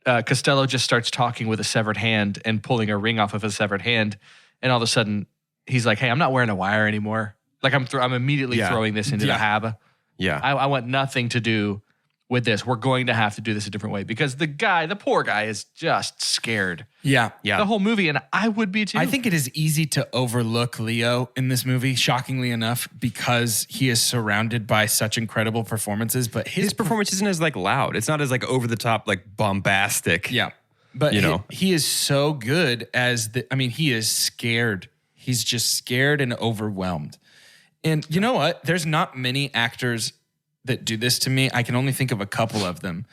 Costello just starts talking with a severed hand and pulling a ring off of a severed hand. And all of a sudden he's like, hey, I'm not wearing a wire anymore. Like I'm immediately throwing this into the hab. Yeah. I want nothing to do with this. We're going to have to do this a different way because the poor guy is just scared. Yeah. The whole movie, and I would be too. I think it is easy to overlook Leo in this movie, shockingly enough, because he is surrounded by such incredible performances. But his performance isn't as like loud. It's not as like over the top, like bombastic. Yeah. But he is so good he is scared. He's just scared and overwhelmed. And you know what? There's not many actors that do this to me. I can only think of a couple of them.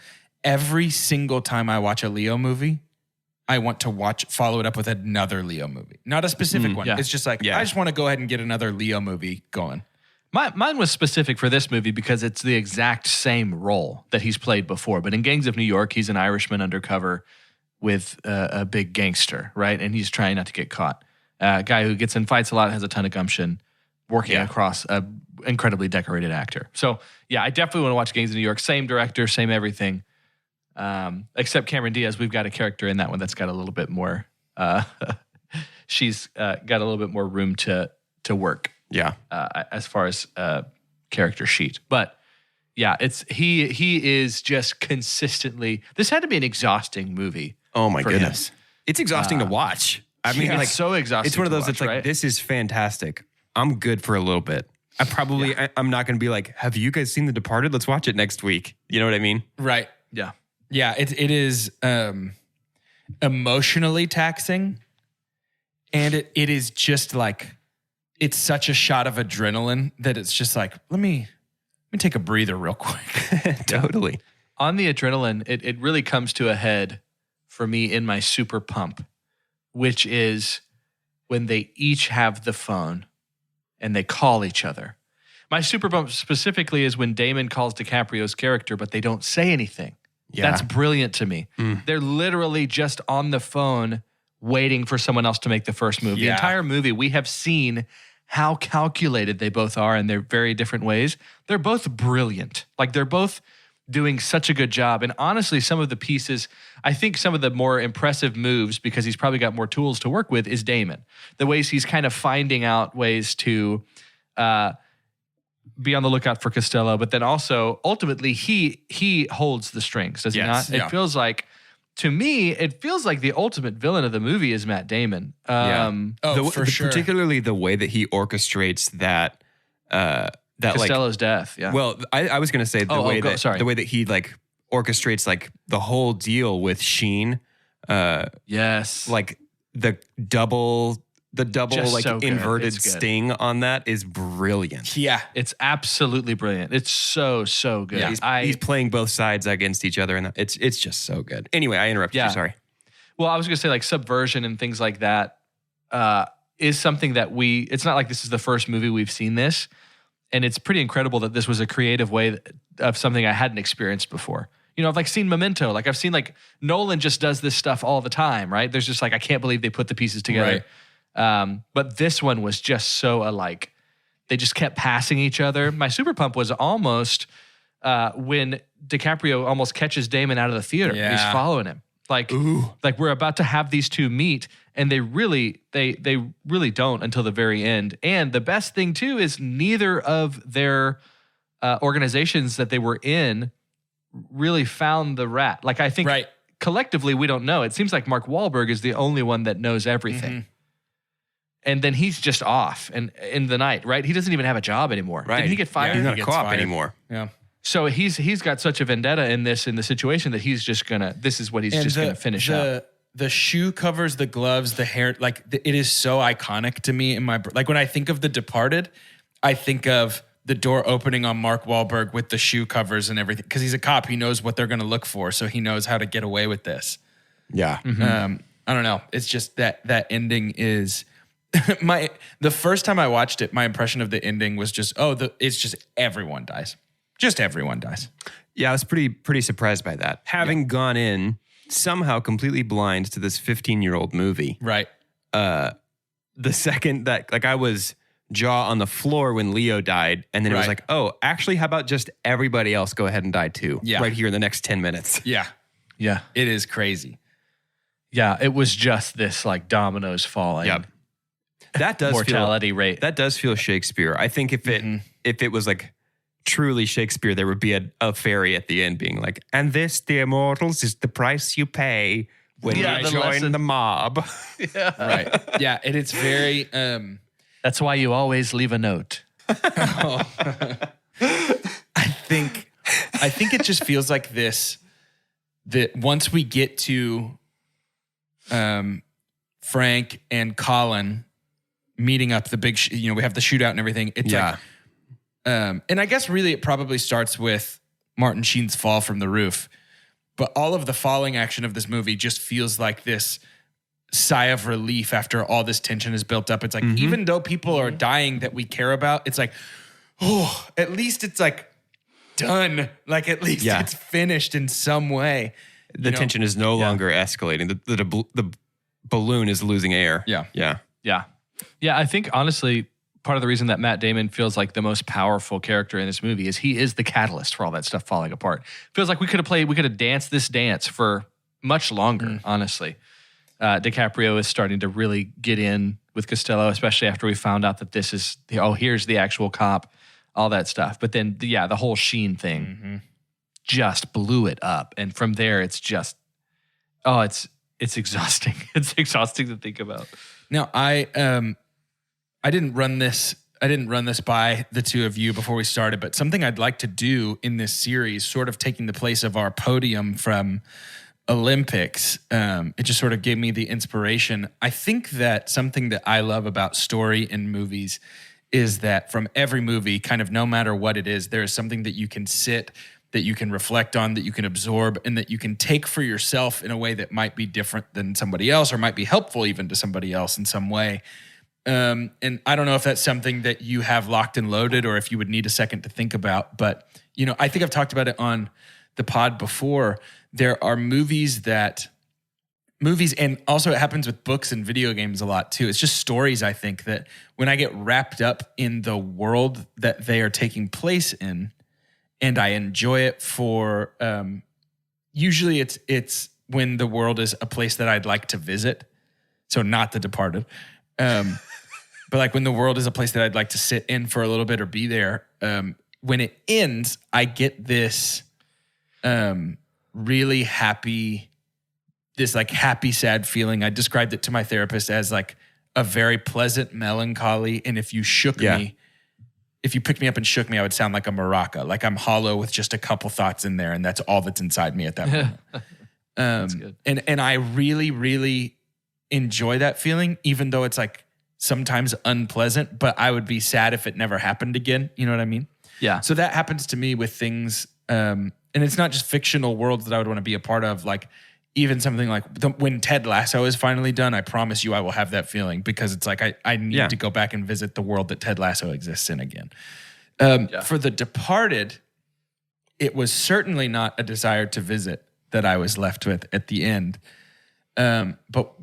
Every single time I watch a Leo movie, I want to follow it up with another Leo movie. Not a specific one. yeah. It's just like, I just want to go ahead and get another Leo movie going. Mine was specific for this movie because it's the exact same role that he's played before. But in Gangs of New York, he's an Irishman undercover with a big gangster, right? And he's trying not to get caught. A guy who gets in fights a lot, has a ton of gumption, working across an incredibly decorated actor. So, yeah, I definitely want to watch Gangs of New York. Same director, same everything. Except Cameron Diaz, we've got a character in that one that's got a little bit more, she's got a little bit more room to work. Yeah. As far as character sheet. But yeah, he is just consistently, this had to be an exhausting movie. Oh my goodness. It's exhausting to watch. I mean, it's so exhausting. It's one of those that's that's like, right? this is fantastic. I'm good for a little bit. I'm not going to be like, have you guys seen The Departed? Let's watch it next week. You know what I mean? Right. Yeah. Yeah, it is emotionally taxing. And it is just like, it's such a shot of adrenaline that it's just like, let me take a breather real quick. Totally. On the adrenaline, it really comes to a head for me in my super pump, which is when they each have the phone and they call each other. My super pump specifically is when Damon calls DiCaprio's character, but they don't say anything. Yeah. That's brilliant to me. They're literally just on the phone waiting for someone else to make the first move. The entire movie, we have seen how calculated they both are in their very different ways. They're both brilliant. Like, they're both doing such a good job. And honestly, some of the pieces, I think some of the more impressive moves, because he's probably got more tools to work with, is Damon. The ways he's kind of finding out ways to be on the lookout for Costello, but then also ultimately he holds the strings, does he not? Yeah. It feels like, to me, it feels like the ultimate villain of the movie is Matt Damon. For sure. Particularly the way that he orchestrates that Costello's death. Yeah. Well, I was going to say the way that he like orchestrates like the whole deal with Sheen. Yes. Like the double Just like so good. inverted It's good. sting on that is brilliant. Yeah. It's absolutely brilliant. It's so good. Yeah, he's playing both sides against each other, and it's just so good. Anyway, I interrupted you. Sorry. Well, I was going to say, like, subversion and things like that is something that it's not like this is the first movie we've seen this, and it's pretty incredible that this was a creative way of something I hadn't experienced before. You know, I've like seen Memento. Like, I've seen like Nolan just does this stuff all the time, right? There's just like, I can't believe they put the pieces together. Right. But this one was just so alike. They just kept passing each other. My super pump was almost when DiCaprio almost catches Damon out of the theater. Yeah. He's following him. Like we're about to have these two meet, and they really don't until the very end. And the best thing too is neither of their organizations that they were in really found the rat. Like, I think collectively we don't know. It seems like Mark Wahlberg is the only one that knows everything. Mm-hmm. And then he's just off and in the night, right? He doesn't even have a job anymore. Right. Didn't he get fired? He's not a co-op anymore. Yeah. So he's got such a vendetta in the situation that he's just gonna. This is what he's just gonna finish up. The shoe covers, the gloves, the hair, like it is so iconic to me in my like when I think of The Departed, I think of the door opening on Mark Wahlberg with the shoe covers and everything, because he's a cop. He knows what they're going to look for, so he knows how to get away with this. Yeah. I don't know. It's just that ending is the first time I watched it, my impression of the ending was just it's just everyone dies. Just everyone dies. Yeah, I was pretty surprised by that. Having gone in somehow completely blind to this 15-year-old movie. Right. The second that, like, I was jaw on the floor when Leo died, and then it was like, oh, actually, how about just everybody else go ahead and die too? Yeah. Right here in the next 10 minutes. Yeah. Yeah. It is crazy. Yeah, it was just this like dominoes falling. Yep. That does mortality rate. That does feel Shakespeare. I think if it was like truly Shakespeare, there would be a fairy at the end being like, and this, dear mortals, is the price you pay when you join the mob. Yeah. Right. Yeah. And it's very that's why you always leave a note. I think it just feels like this, that once we get to Frank and Colin meeting up the big, we have the shootout and everything. It's like, and I guess really it probably starts with Martin Sheen's fall from the roof. but all of the falling action of this movie just feels like this sigh of relief after all this tension is built up. It's like, even though people are dying that we care about, it's like, oh, at least it's like done. Like at least it's finished in some way. The tension is no longer escalating. The balloon is losing air. Yeah. I think honestly, part of the reason that Matt Damon feels like the most powerful character in this movie is he is the catalyst for all that stuff falling apart. Feels like we could have danced this dance for much longer, honestly. DiCaprio is starting to really get in with Costello, especially after we found out that this is, here's the actual cop, all that stuff. But then, the whole Sheen thing just blew it up. And from there, it's just, it's exhausting. It's exhausting to think about. Now, I didn't run this by the two of you before we started, but something I'd like to do in this series, sort of taking the place of our podium from Olympics, it just sort of gave me the inspiration. I think that something that I love about story in movies is that from every movie, kind of no matter what it is, there is something that you can sit, that you can reflect on, that you can absorb, and that you can take for yourself in a way that might be different than somebody else or might be helpful even to somebody else in some way. And I don't know if that's something that you have locked and loaded or if you would need a second to think about, but I think I've talked about it on the pod before. There are movies, and also it happens with books and video games a lot too. It's just stories, I think, that when I get wrapped up in the world that they are taking place in, and I enjoy it for, usually it's when the world is a place that I'd like to visit. So not The Departed. But like when the world is a place that I'd like to sit in for a little bit or be there. When it ends, I get this really happy, sad feeling. I described it to my therapist as like a very pleasant melancholy. And if you picked me up and shook me, I would sound like a maraca. Like I'm hollow with just a couple thoughts in there. And that's all that's inside me at that moment. That's good. And I really, really enjoy that feeling, even though it's like sometimes unpleasant, but I would be sad if it never happened again. You know what I mean? Yeah. So that happens to me with things, and it's not just fictional worlds that I would want to be a part of. Like even something like when Ted Lasso is finally done, I promise you I will have that feeling because it's like I need to go back and visit the world that Ted Lasso exists in again. For The Departed, it was certainly not a desire to visit that I was left with at the end. But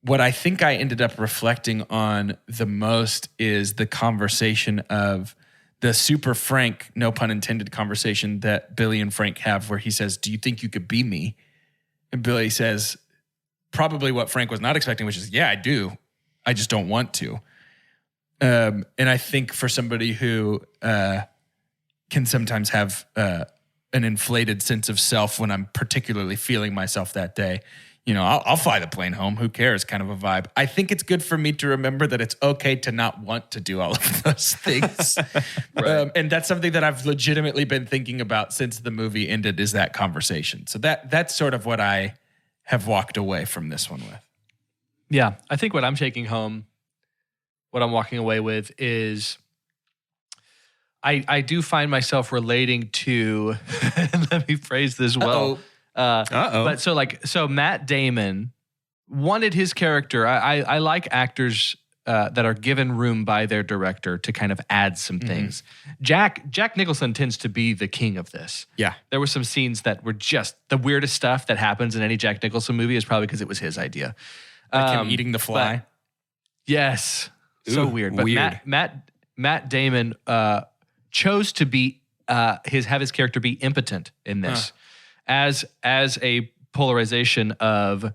what I think I ended up reflecting on the most is the conversation of the super frank, no pun intended, conversation that Billy and Frank have where he says, "Do you think you could be me?" And Billy says probably what Frank was not expecting, which is, "Yeah, I do. I just don't want to." And I think for somebody who can sometimes have an inflated sense of self when I'm particularly feeling myself that day, I'll fly the plane home. Who cares? Kind of a vibe. I think it's good for me to remember that it's okay to not want to do all of those things. Right. And that's something that I've legitimately been thinking about since the movie ended, is that conversation. So that's sort of what I have walked away from this one with. Yeah. I think what I'm taking home, what I'm walking away with is I do find myself relating to, let me phrase this well. But so Matt Damon wanted his character. I like actors that are given room by their director to kind of add some things. Jack Nicholson tends to be the king of this. Yeah. There were some scenes that were just the weirdest stuff that happens in any Jack Nicholson movie is probably because it was his idea. Like him eating the fly. Yes. So weird. But weird. Matt Damon chose to be have his character be impotent in this. As a polarization of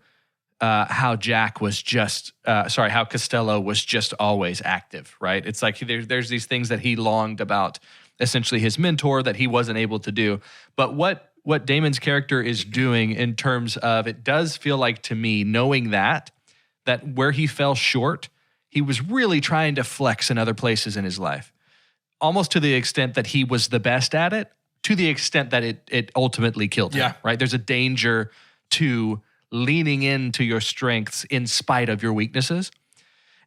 how Jack was just, how Costello was just always active, right? It's like there's these things that he longed about, essentially his mentor, that he wasn't able to do. But what Damon's character is doing in terms of, it does feel like to me, knowing that where he fell short, he was really trying to flex in other places in his life, almost to the extent that he was the best at it, to the extent that it ultimately killed him, right? There's a danger to leaning into your strengths in spite of your weaknesses.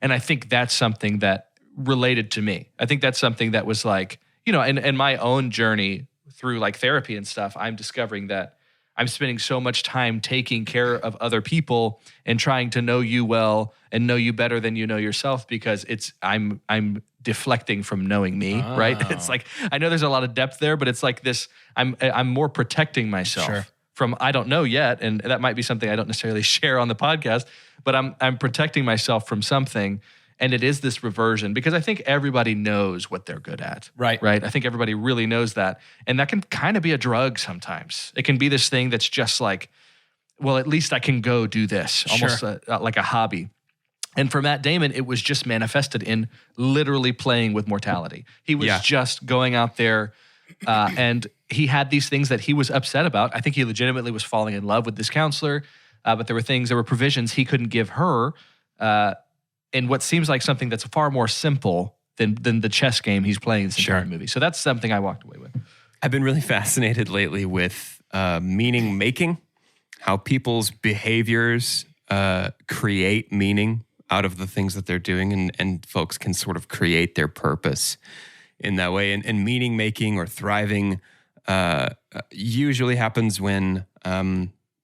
And I think that's something that related to me. I think that's something that was like, in my own journey through like therapy and stuff, I'm discovering that I'm spending so much time taking care of other people and trying to know you well and know you better than you know yourself because I'm deflecting from knowing me, right? It's like, I know there's a lot of depth there, but it's like this, I'm more protecting myself from, I don't know yet. And that might be something I don't necessarily share on the podcast, but I'm protecting myself from something. And it is this reversion because I think everybody knows what they're good at. Right. I think everybody really knows that. And that can kind of be a drug sometimes. It can be this thing that's just like, well, at least I can go do this, almost like a hobby. And for Matt Damon, it was just manifested in literally playing with mortality. He was just going out there and he had these things that he was upset about. I think he legitimately was falling in love with this counselor, but there were provisions he couldn't give her in what seems like something that's far more simple than the chess game he's playing in this entire movie. So that's something I walked away with. I've been really fascinated lately with meaning making, how people's behaviors create meaning out of the things that they're doing, and folks can sort of create their purpose in that way. And meaning making or thriving usually happens when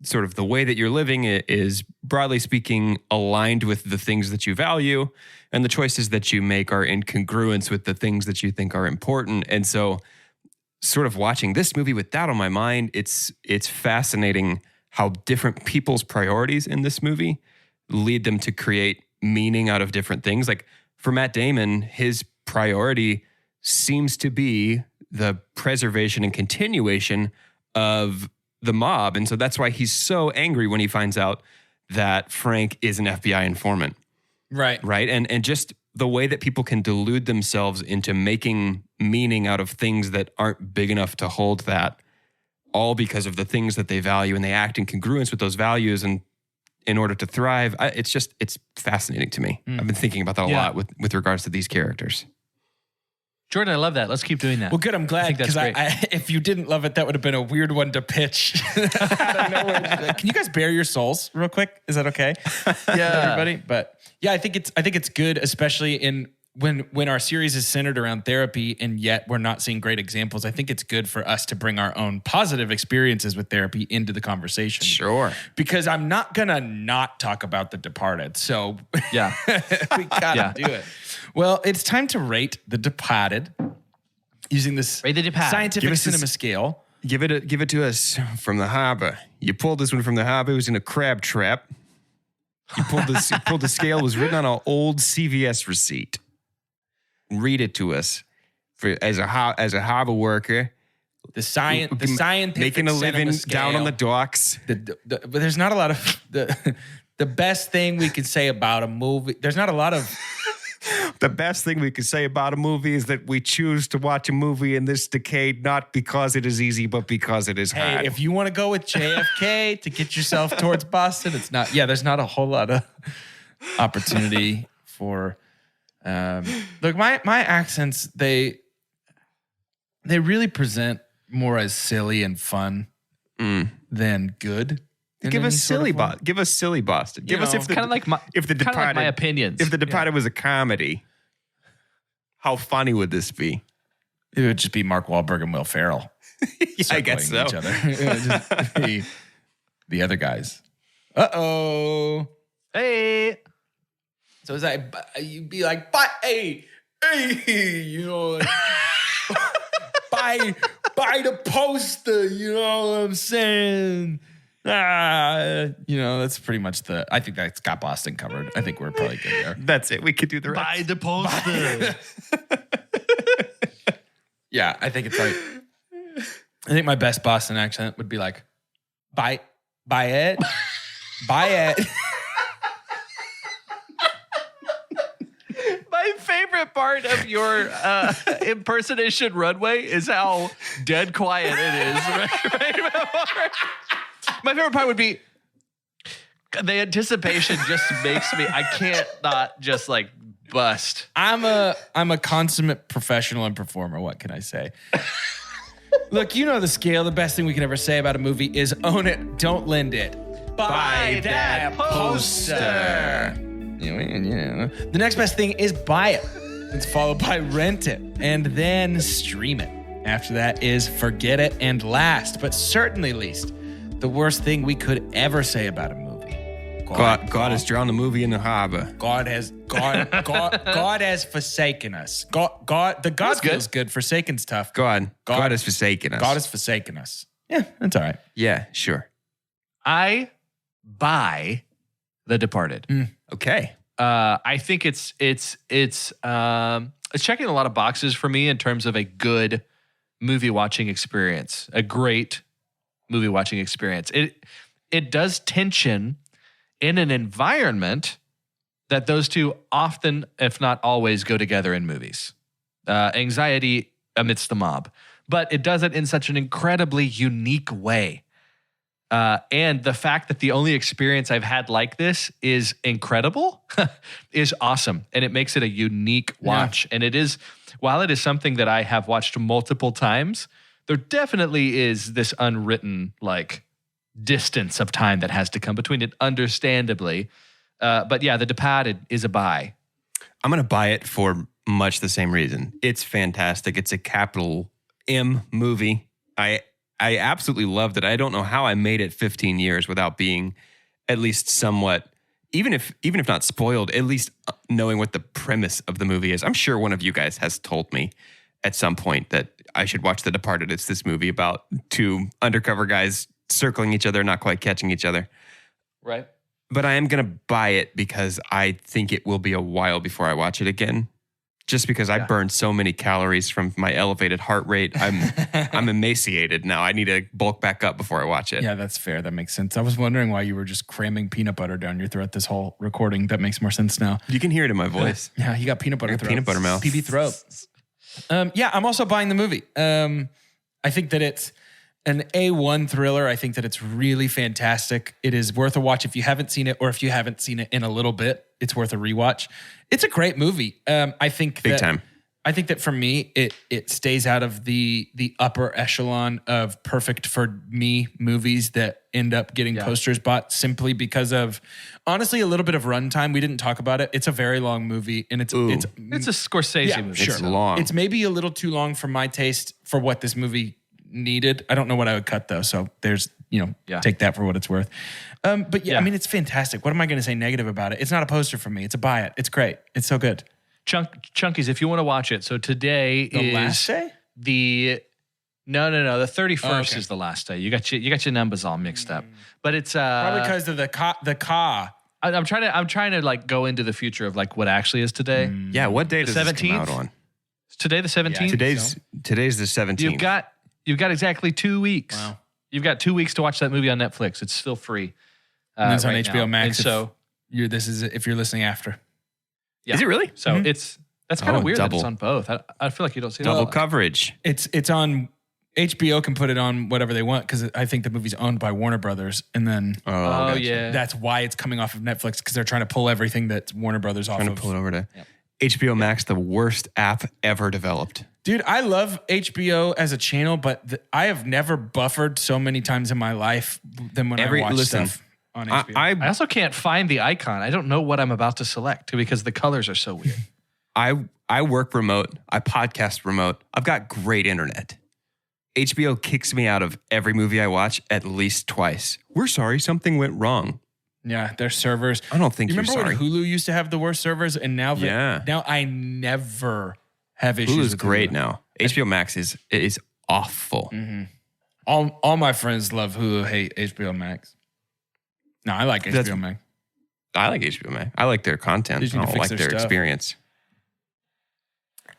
sort of the way that you're living is, broadly speaking, aligned with the things that you value, and the choices that you make are in congruence with the things that you think are important. And so sort of watching this movie with that on my mind, it's fascinating how different people's priorities in this movie lead them to create meaning out of different things. Like for Matt Damon, his priority seems to be the preservation and continuation of the mob. And so that's why he's so angry when he finds out that Frank is an FBI informant. Right. Right. And just the way that people can delude themselves into making meaning out of things that aren't big enough to hold that, all because of the things that they value, and they act in congruence with those values and in order to thrive. It's fascinating to me. I've been thinking about that a lot with regards to these characters. Jordan, I love that. Let's keep doing that. Well, good. I'm glad, because if you didn't love it, that would have been a weird one to pitch out of nowhere. Can you guys bare your souls real quick? Is that okay? Everybody. But yeah, I think it's good, especially in when our series is centered around therapy, and yet we're not seeing great examples. I think it's good for us to bring our own positive experiences with therapy into the conversation. Sure. Because I'm not gonna not talk about The Departed. So yeah, we gotta do it. Well, it's time to rate The Departed using this scientific cinema scale. Give it to us from the harbor. You pulled this one from the harbor. It was in a crab trap. You pulled the scale. It was written on an old CVS receipt. Read it to us as a harbor worker. The scientific making a living scale. Down on the docks. But there's not a lot of the best thing we could say about a movie. There's not a lot of. The best thing we could say about a movie is that we choose to watch a movie in this decade, not because it is easy, but because it is hard. Hey, if you want to go with JFK to get yourself towards Boston, it's not. Yeah, there's not a whole lot of opportunity for. Look, my accents, they really present more as silly and fun than good. Give us silly Boston. Give us silly Boston. Give us if the Departed, my opinions. If The Departed was a comedy, how funny would this be? It would just be Mark Wahlberg and Will Ferrell. I guess so. Each other. It would just be the other guys. Uh-oh. Hey. So it's like, you'd be like, hey, you know, like, buy the poster, you know what I'm saying? You know, that's pretty much I think that's got Boston covered. I think we're probably good there. That's it. We could do the rest. Buy the poster. Yeah, I think it's like, I think my best Boston accent would be like, buy it, buy it. My favorite part of your impersonation runway is how dead quiet it is. Right? My favorite part would be the anticipation just makes me, I can't not just like bust. I'm a consummate professional and performer. What can I say? Look, you know the scale. The best thing we can ever say about a movie is own it, don't lend it. Buy that poster. You know. The next best thing is buy it. It's followed by rent it and then stream it. After that is forget it, and last but certainly least, the worst thing we could ever say about a movie. God has drowned the movie in the harbor. God has forsaken us. The God feels good. Forsaken's tough. God has forsaken us. God has forsaken us. Yeah, that's all right. Yeah, sure. I buy The Departed. Okay. I think it's checking a lot of boxes for me in terms of a good movie watching experience, a great movie watching experience. It does tension in an environment that those two often, if not always, go together in movies. Anxiety amidst the mob. But it does it in such an incredibly unique way. And the fact that the only experience I've had like this is incredible is awesome. And it makes it a unique watch. Yeah. And it is, while it is something that I have watched multiple times, there definitely is this unwritten distance of time that has to come between it, understandably. But yeah, The Departed is a buy. I'm going to buy it for much the same reason. It's fantastic. It's a capital M movie. I absolutely loved it. I don't know how I made it 15 years without being at least somewhat, even if not spoiled, at least knowing what the premise of the movie is. I'm sure one of you guys has told me at some point that I should watch The Departed. It's this movie about two undercover guys circling each other, not quite catching each other. Right. But I am going to buy it because I think it will be a while before I watch it again. Just because I burned so many calories from my elevated heart rate. I'm emaciated now. I need to bulk back up before I watch it. Yeah, that's fair. That makes sense. I was wondering why you were just cramming peanut butter down your throat this whole recording. That makes more sense now. You can hear it in my voice. Yeah, you got peanut butter throat. Peanut butter mouth. PB throat. Yeah, I'm also buying the movie. I think that it's an A1 thriller. I think that it's really fantastic. It is worth a watch if you haven't seen it, or if you haven't seen it in a little bit, it's worth a rewatch. It's a great movie. I think big time. I think that for me, it stays out of the upper echelon of perfect for me movies that end up getting posters bought simply because of, honestly, a little bit of runtime. We didn't talk about it. It's a very long movie, and it's a Scorsese movie. It's long. It's maybe a little too long for my taste for what this movie needed. I don't know what I would cut though. So there's, take that for what it's worth. But I mean, it's fantastic. What am I going to say negative about it? It's not a poster for me. It's a buy it. It's great. It's so good. Chunkies, if you want to watch it. So today is last day? The 31st is the last day. You got your numbers all mixed up. But it's probably because of the car. I'm trying to go into the future of what actually is today. Yeah, what day does this come out on? Is today the 17th? Yeah, today's the 17th. You've got exactly 2 weeks. Wow. You've got 2 weeks to watch that movie on Netflix. It's still free. And it's on HBO Max. And so if you're listening after. Yeah. Is it really? So that's kind of weird that it's on both. I feel like you don't see double coverage. It's on HBO. Can put it on whatever they want because I think the movie's owned by Warner Brothers, and then yeah, that's why it's coming off of Netflix because they're trying to pull everything that Warner Brothers off. Trying to pull it over to HBO Max, the worst app ever developed. Dude, I love HBO as a channel, but I have never buffered so many times in my life than when I watch stuff on HBO. I also can't find the icon. I don't know what I'm about to select because the colors are so weird. I work remote. I podcast remote. I've got great internet. HBO kicks me out of every movie I watch at least twice. We're sorry, something went wrong. Yeah, their servers. I don't think you you're remember sorry. when Hulu used to have the worst servers, and now now I never have issues. Hulu's with great Hulu. now. HBO Max is awful. Mm-hmm. All my friends love Hulu, hate HBO Max. No, I like HBO Max. I like HBO Max. I like their content. I don't like their experience.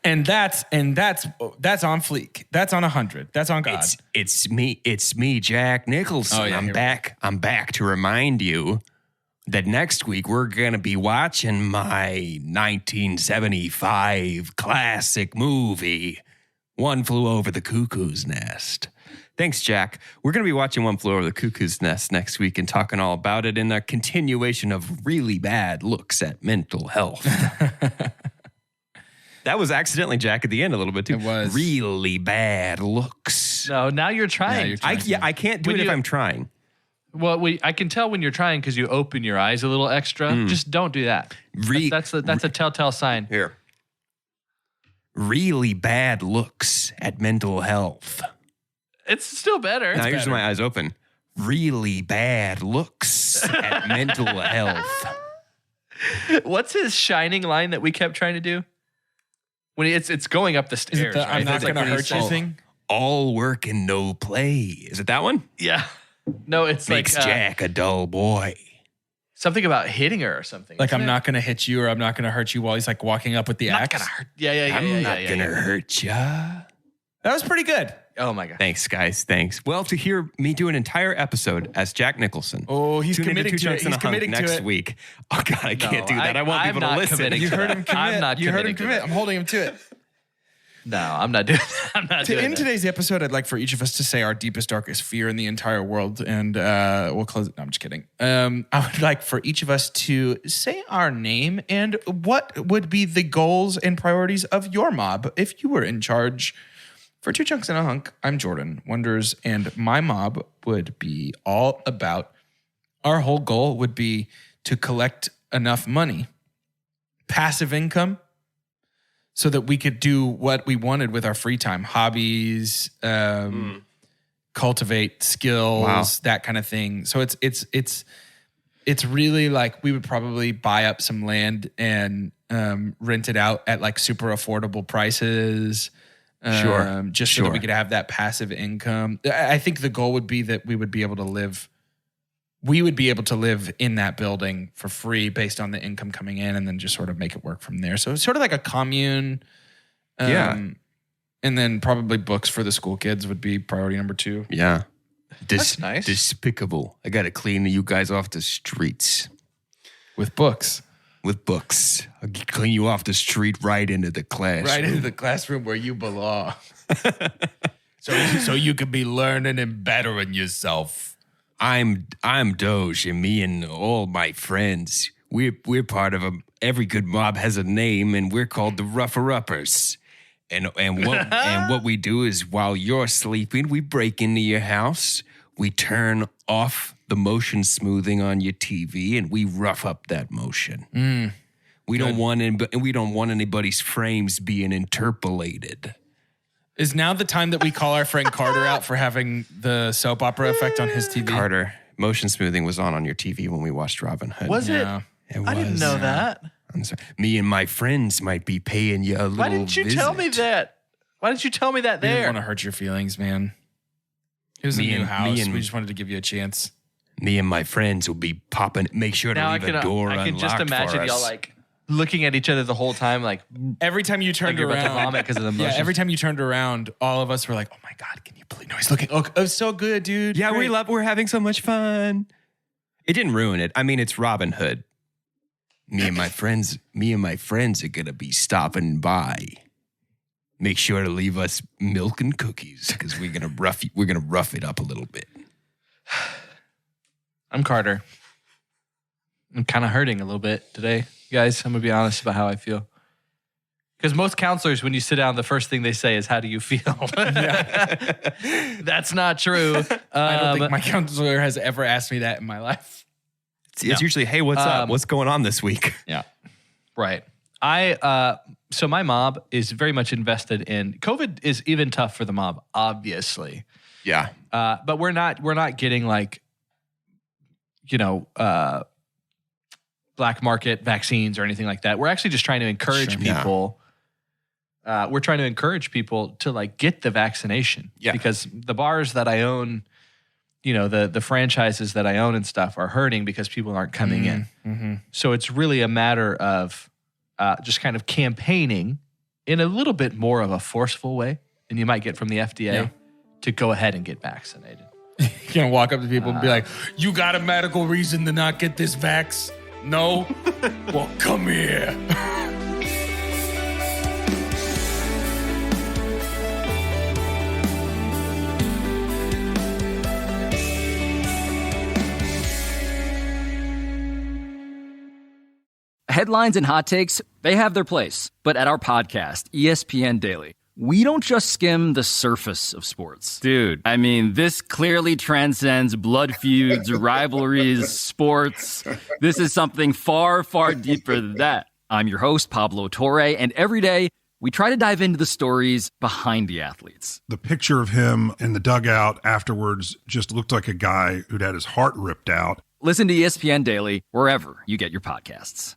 And that's on fleek. That's on 100. That's on God. It's me, Jack Nicholson. Oh, yeah, I'm back to remind you that next week we're going to be watching my 1975 classic movie, One Flew Over the Cuckoo's Nest. Thanks, Jack. We're going to be watching One Flew Over the Cuckoo's Nest next week and talking all about it in a continuation of really bad looks at mental health. That was accidentally Jack at the end a little bit too. It was. Really bad looks. No, now you're trying. I can't do it if I'm trying. Well, I can tell when you're trying because you open your eyes a little extra. Just don't do that. That's a telltale sign. Here. Really bad looks at mental health. It's still better. Now here's my eyes open. really bad looks at mental health. What's his shining line that we kept trying to do? When it's going up the stairs. Right? I'm not going to hurt you thing? All work and no play. Is it that one? Yeah. No, it's Makes like Jack a dull boy. something about hitting her or something. Like I'm not going to hit you or I'm not going to hurt you while he's like walking up with the axe. Not gonna hurt. Yeah. I'm not going to hurt ya. That was pretty good. Oh my god. Thanks, guys. Thanks. Well, to hear me do an entire episode as Jack Nicholson. Oh, he's tune into committing Two to it. Chunks and He's a Hunk committing to next it. week. Oh God, I can't do that. I want I'm people to not listen. committing You to heard that. him commit. I'm not You heard him committing to commit. that. I'm holding him to it. No, I'm not doing that. I'm not To doing end that. today's episode, I'd like for each of us to say our deepest, darkest fear in the entire world, and we'll close it. No, I'm just kidding. I would like for each of us to say our name and what would be the goals and priorities of your mob if you were in charge. For Two Chunks and a Hunk, I'm Jordan Wonders, and my mob would be all about, our whole goal would be to collect enough money, passive income, so that we could do what we wanted with our free time, hobbies, cultivate skills, that kind of thing. So it's really like we would probably buy up some land and rent it out at like super affordable prices. Just so that we could have that passive income. I think the goal would be that we would be able to live in that building for free based on the income coming in and then just sort of make it work from there. So it's sort of like a commune. And then probably books for the school kids would be priority number 2. Yeah. That's nice. Despicable. I got to clean you guys off the streets. With books. With books. I'll clean you off the street right into the classroom. Right into the classroom where you belong. so you could be learning and bettering yourself. I'm Doge, and me and all my friends, we're part of every good mob has a name, and we're called the Rougher-Uppers. And what we do is while you're sleeping, we break into your house, we turn off the motion smoothing on your TV, and we rough up that motion. We don't want anybody's frames being interpolated. Is now the time that we call our friend Carter out for having the soap opera effect on his TV? Carter, motion smoothing was on your TV when we watched Robin Hood. Was it? Yeah. It was. I didn't know that. I'm sorry. Me and my friends might be paying you a little Why didn't you tell me that? Why didn't you tell me that We didn't there? want to hurt your feelings, man. It was a new house. We just wanted to give you a chance. Me and my friends will be popping. Make sure to Now leave a door unlocked I can just imagine for us. y'all like looking at each other the whole time, like Every time you turned you're about to around, vomit because of the yeah. motion. Every time you turned around, all of us were like, "Oh my god, can you believe? No, he's looking. Oh, it was so good, dude. Yeah, Great." we're having so much fun. It didn't ruin it. I mean, it's Robin Hood. Me and my friends are gonna be stopping by. Make sure to leave us milk and cookies because we're gonna rough it up a little bit. I'm Carter. I'm kind of hurting a little bit today, guys. I'm gonna be honest about how I feel. Because most counselors, when you sit down, the first thing they say is, "How do you feel?" That's not true. I don't think my counselor has ever asked me that in my life. It's usually, "Hey, what's up? What's going on this week?" Yeah. Right. So my mob is very much invested in COVID. Is even tough for the mob, obviously. Yeah. But we're not getting like, black market vaccines or anything like that. We're actually just trying to encourage people. We're trying to encourage people to like get the vaccination. Yeah. Because the bars that I own, the franchises that I own and stuff are hurting because people aren't coming in. Mm-hmm. So it's really a matter of just kind of campaigning in a little bit more of a forceful way than you might get from the FDA to go ahead and get vaccinated. You're gonna walk up to people and be like, "You got a medical reason to not get this vax? No? Well, come here." Headlines and hot takes, they have their place. But at our podcast, ESPN Daily, we don't just skim the surface of sports. Dude, I mean, this clearly transcends blood feuds, rivalries, sports. This is something far, far deeper than that. I'm your host, Pablo Torre, and every day we try to dive into the stories behind the athletes. The picture of him in the dugout afterwards just looked like a guy who'd had his heart ripped out. Listen to ESPN Daily wherever you get your podcasts.